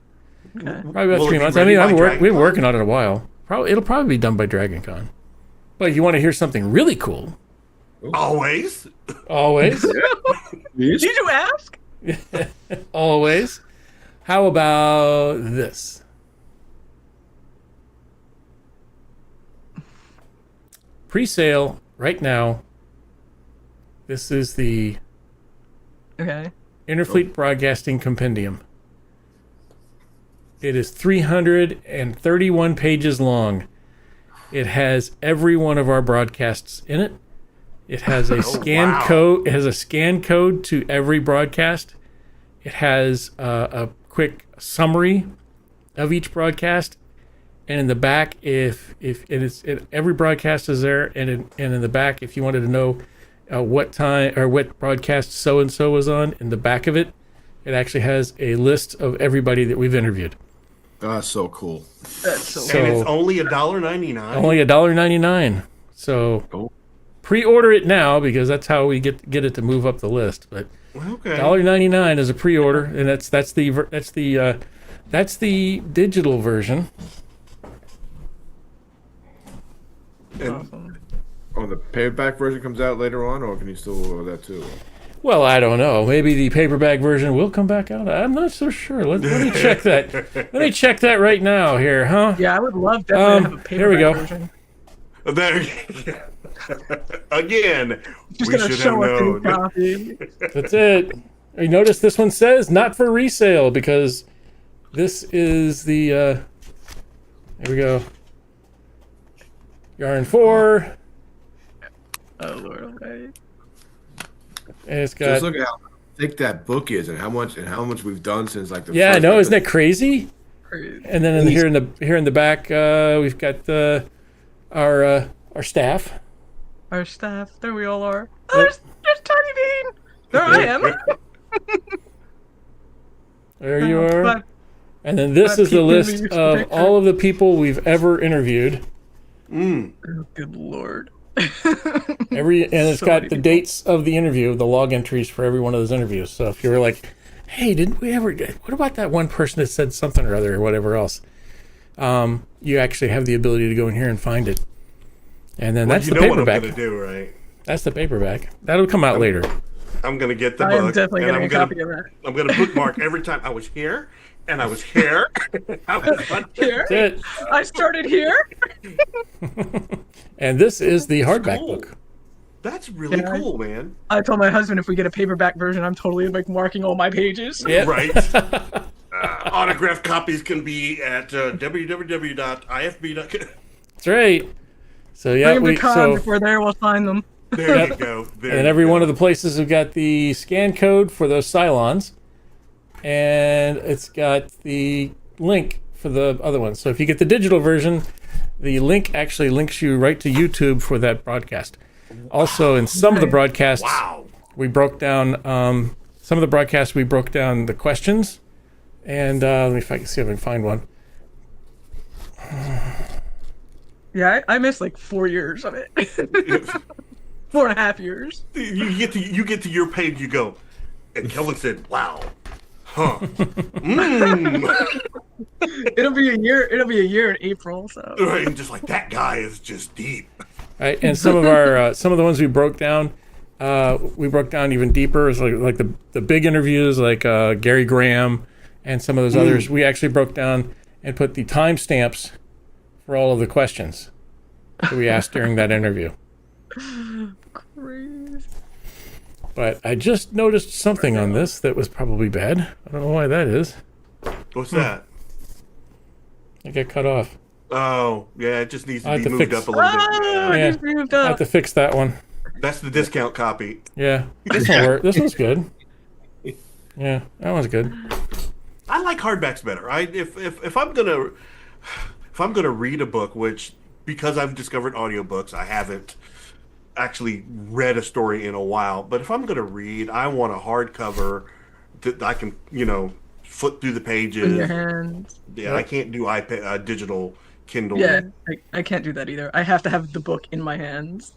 S6: Okay.
S2: Probably about
S3: Will it
S2: 3
S3: be
S2: months. I
S3: ready
S2: mean,
S3: by
S2: we've been
S3: DragonCon?
S2: working on it a while. It'll probably be done by DragonCon. But if you want to hear something really cool,
S3: always.
S2: always,
S6: Did you ask?
S2: always, how about this? Pre-sale right now. This is the
S6: Okay.
S2: Interfleet Broadcasting Compendium. It is 331 pages long. It has every one of our broadcasts in it. It has a scan
S3: wow.
S2: code. It has a scan code to every broadcast. It has a quick summary of each broadcast, and in the back, every broadcast is there, and in the back, if you wanted to know what time or what broadcast so and so was on, in the back of it, it actually has a list of everybody that we've interviewed.
S4: That's so cool.
S6: That's so
S2: So-
S3: And it's only $1.99.
S2: Only $1.99. So
S3: Oh.
S2: pre-order it now because that's how we get it to move up the list. But
S3: Okay.
S2: $1.99 is a pre-order, and that's the digital version.
S3: And
S6: awesome.
S4: Oh, the paperback version comes out later on, or can you still order that too?
S2: Well, I don't know. Maybe the paperback version will come back out. I'm not so sure. Let me check that. Let me check that right now here, huh?
S6: Yeah, I would love definitely to have a
S2: here we
S6: paperback
S2: go.
S6: version.
S3: there, again,
S6: Just
S3: we
S6: gonna
S3: should have
S6: show us
S3: known.
S6: the copy.
S2: That's it. You notice this one says not for resale because this is the here we go. Yarn 4,
S6: Oh Lord, okay.
S2: and it's
S4: Just
S2: got
S4: look at how thick that book is, and how much we've done since like the
S2: yeah, I
S4: first
S2: know, isn't
S4: episode.
S2: that crazy?
S6: Crazy.
S2: And then here in the back, we've got our staff.
S6: Our staff, there we all are. Oh, there's Tiny Bean. There I am.
S2: There you are.
S6: But
S2: And then this
S6: but
S2: is the
S6: keep
S2: list
S6: moving
S2: of
S6: your
S2: all of the people we've ever interviewed.
S3: Mm.
S6: oh, good Lord.
S2: And it's
S6: So
S2: got
S6: many
S2: the
S6: people.
S2: dates of the interview, the log entries for every one of those interviews. So if you were like, hey, didn't we ever, what about that one person that said something or other or whatever else? You actually have the ability to go in here and find it. And then
S3: Well,
S2: that's
S3: you
S2: the
S3: know what I'm
S2: paperback.
S3: gonna do, right?
S2: That's the paperback. That'll come out later.
S3: I'm gonna get the
S6: I
S3: book.
S6: am definitely
S3: and
S6: getting
S3: I'm
S6: a
S3: gonna,
S6: copy of that.
S3: I'm gonna bookmark every time I was here, and I was here. I was
S6: Here,
S2: That's it.
S6: I started here.
S2: And this is the hardback
S3: cool.
S2: book.
S3: That's really
S6: Yeah,
S3: cool, man.
S6: I told my husband if we get a paperback version, I'm totally like marking all my pages.
S2: Yeah.
S3: Right. Autographed copies can be at www.ifb.com.
S2: That's right. So yeah,
S6: Bring them to con. If we're there, we'll sign them.
S3: There you go. There
S2: and
S3: you
S2: every
S3: go.
S2: one of the places have got the scan code for those Cylons, and it's got the link for the other ones. So if you get the digital version, the link actually links you right to YouTube for that broadcast. Also, in some of the broadcasts, we broke down the questions, and let me see if I can find one.
S6: Yeah, I missed like 4 years of it. 4.5 years.
S3: You get to your page, you go, and Kelvin said, "Wow, huh."
S6: It'll be a year. It'll be a year in April. So.
S3: Right, and just like that guy is just deep.
S2: Right, and some of our some of the ones we broke down even deeper. It's like the big interviews, like Gary Graham, and some of those others. We actually broke down and put the timestamps for all of the questions that we asked during that interview.
S6: Crazy.
S2: But I just noticed something on this that was probably bad. I don't know why that is.
S3: What's that?
S2: It got cut off.
S3: Oh, yeah, it just needs
S2: I
S3: to
S2: have
S3: be
S2: to
S3: moved
S2: fix-
S3: up a little bit.
S6: Oh,
S2: Yeah.
S6: it just moved
S2: I have
S6: up.
S2: to fix that one.
S3: That's the discount copy.
S2: Yeah, this one worked. This one's good. Yeah, that one's good.
S3: I like hardbacks better. If I'm gonna read a book, which because I've discovered audiobooks, I haven't actually read a story in a while. But if I'm gonna read, I want a hardcover that I can, flip through the pages.
S6: In your hands.
S3: Yeah, I can't do iPad, digital Kindle.
S6: Yeah, I can't do that either. I have to have the book in my hands.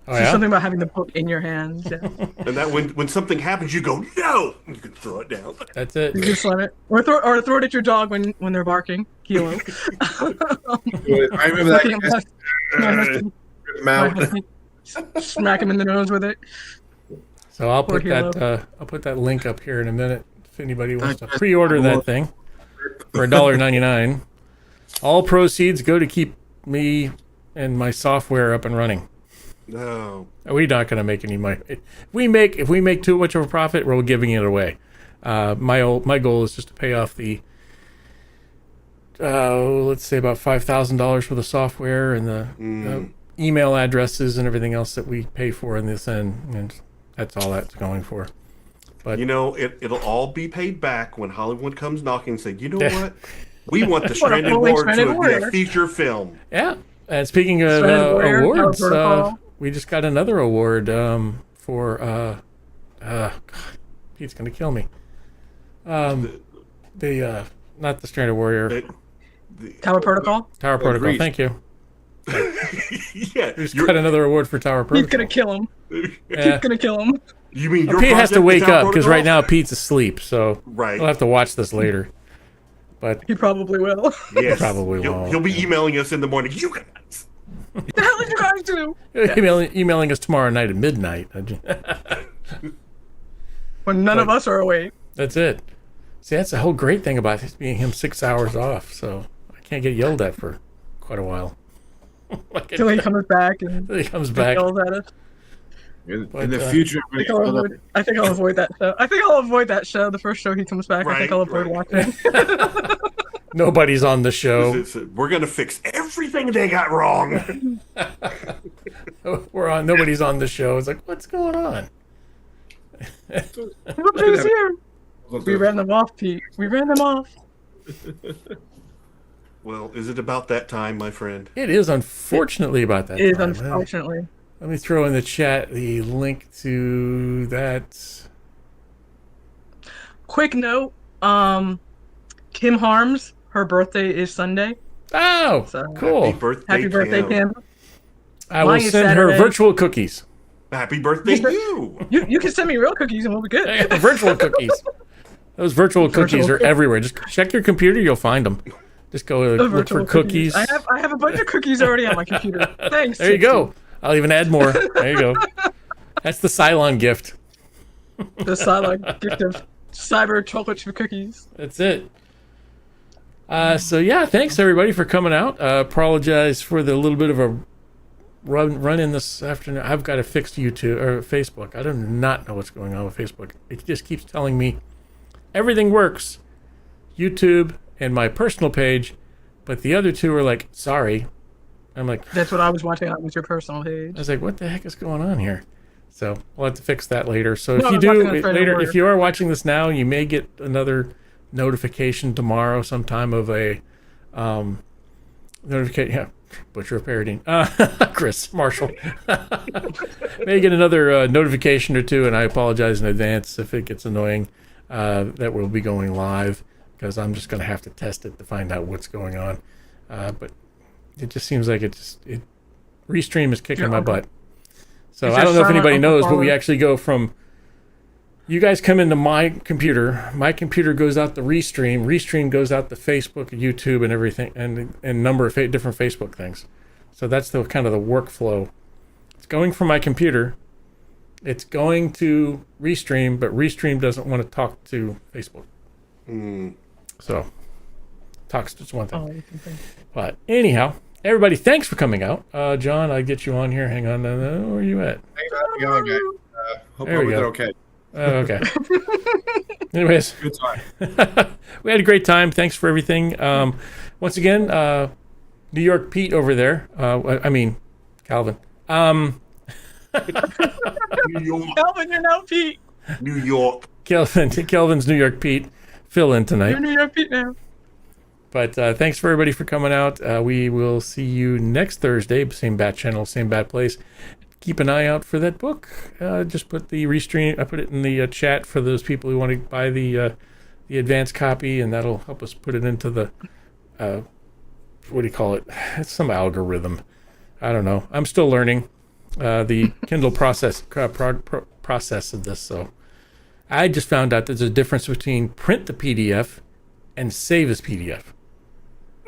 S2: Oh,
S6: There's
S2: yeah?
S6: something about having the book in your hands. Yeah.
S3: And that when something happens, you go, no! You can throw it down.
S2: That's it.
S6: You just slam it, or throw it at your dog when they're barking. Kilo.
S4: I remember that.
S6: My husband smack him in the nose with it.
S2: So I'll
S6: Poor
S2: put
S6: Hilo.
S2: that link up here in a minute if anybody wants to pre-order that thing for $1.99. All proceeds go to keep me and my software up and running.
S3: No.
S2: We're not going to make any money. If we make too much of a profit, we're giving it away. My goal is just to pay off the let's say about $5,000 for the software and the email addresses and everything else that we pay for in this end, and that's all that's going for. But
S3: it'll all be paid back when Hollywood comes knocking and say, you know what? We want the Stranded
S6: fully
S3: Warrior
S6: Stranded
S3: to be a
S6: Warrior.
S3: feature film.
S2: yeah. And speaking of
S6: Stranded Warrior,
S2: awards,
S6: Power Protocol.
S2: we just got another award for God, Pete's gonna kill me. The not the Stranded Warrior,
S6: Tower Protocol.
S2: Tower Protocol.
S4: Greece.
S2: Thank you.
S3: Yeah,
S2: We just got another award for Tower Protocol.
S6: He's gonna kill him.
S2: Yeah.
S6: He's gonna kill him.
S3: You mean your
S2: Pete has to
S3: project,
S2: wake
S3: the Tower
S2: up because
S3: Protocol?
S2: right now Pete's asleep, so
S3: Right.
S2: we'll have to watch this later. But
S6: He probably will.
S3: Yes.
S2: Probably
S3: he'll,
S2: won't.
S3: he'll be emailing us in the morning. You guys.
S6: What the hell did you guys do?
S2: emailing us tomorrow night at midnight.
S6: When none of us are awake.
S2: That's it. See, that's the whole great thing about this being him 6 hours off, so I can't get yelled at for quite a while.
S6: Till he comes back and
S2: He comes back.
S6: yells at us.
S4: In
S2: But,
S4: the future,
S6: I think I'll avoid that show. I think I'll avoid that show. The first show he comes back, I think I'll avoid watching.
S2: Nobody's on the show.
S3: We're gonna fix everything they got wrong.
S2: Nobody's on the show. It's like, what's going on?
S6: Look who's here. We ran them off, Pete. We ran them off.
S3: Well, is it about that time, my friend?
S2: It is unfortunately about that
S6: It is
S2: time.
S6: unfortunately.
S2: Let me throw in the chat the link to that.
S6: Quick note, Kim Harms, her birthday is Sunday.
S2: Oh,
S6: So-
S2: cool.
S6: Happy birthday, Kim.
S2: I will
S6: Mine is
S2: send her
S6: Saturday.
S2: virtual cookies.
S3: Happy birthday, you.
S6: You can send me real cookies and we'll be good.
S2: Virtual cookies. Those virtual cookies are
S6: cookies.
S2: everywhere. Just check your computer, you'll find them. Just go
S6: The
S2: look for
S6: virtual
S2: cookies.
S6: I have a bunch of cookies already on my computer. Thanks.
S2: There you go. I'll even add more. There you go. That's the Cylon gift.
S6: The silent gift of cyber chocolate chip cookies.
S2: That's it. So yeah, thanks everybody for coming out. Apologize for the little bit of a run in this afternoon. I've got to fix YouTube or Facebook. I do not know what's going on with Facebook. It just keeps telling me everything works, YouTube and my personal page, but the other two are like, sorry. I'm like,
S6: that's what I was watching on your personal page.
S2: I was like, what the heck is going on here? So we'll have to fix that later. So
S6: No,
S2: if you
S6: I'm
S2: do
S6: not gonna
S2: later,
S6: try to
S2: if you are watching this now, you may get another notification tomorrow sometime of a notification. Yeah, Butcher parroting. Chris Marshall. May get another notification or two, and I apologize in advance if it gets annoying that we'll be going live, because I'm just going to have to test it to find out what's going on. But it just seems like Restream is kicking my butt. So I don't know if anybody knows, but we actually go from, you guys come into my computer goes out to Restream goes out to Facebook, YouTube, and everything, and a number of different Facebook things. So that's the kind of the workflow. It's going from my computer, it's going to Restream, but Restream doesn't want to talk to Facebook. So talks to one thing. But anyhow, everybody, thanks for coming out. John, I get you on here. Hang on. Where are you at?
S4: Thanks for having me on, guys. Hope
S2: There we
S4: you're
S2: go.
S4: okay.
S2: Okay. Anyways,
S4: Good time.
S2: we had a great time. Thanks for everything. Once again, New York Pete over there. I mean, Calvin.
S3: New York.
S6: Calvin, you're now Pete.
S3: New York.
S2: Kelvin's New York Pete. Fill in tonight.
S6: You're New York Pete now.
S2: But thanks for everybody for coming out. We will see you next Thursday. Same bat channel, same bat place. Keep an eye out for that book. Just put the Restream. I put it in the chat for those people who want to buy the advanced copy, and that'll help us put it into the what do you call it? It's some algorithm. I don't know. I'm still learning the Kindle process of this. So I just found out there's a difference between print the PDF and save as PDF.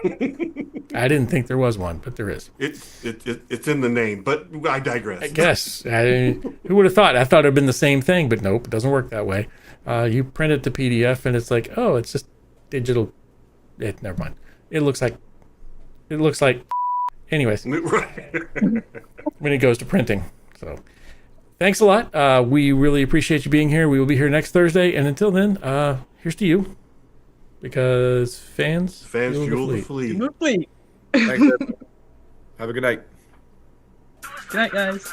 S2: I didn't think there was one, but there is.
S3: It's in the name, but I digress.
S2: I guess. Who would have thought? I thought it would have been the same thing, but nope, it doesn't work that way. You print it to PDF, and it's like, oh, it's just digital. Never mind. It looks like. Anyways, when it goes to printing. So, thanks a lot. We really appreciate you being here. We will be here next Thursday, and until then, here's to you. Because fans
S3: fuel the fleet.
S6: Fleet.
S4: Thanks, everybody. Have a good night.
S6: Good night, guys.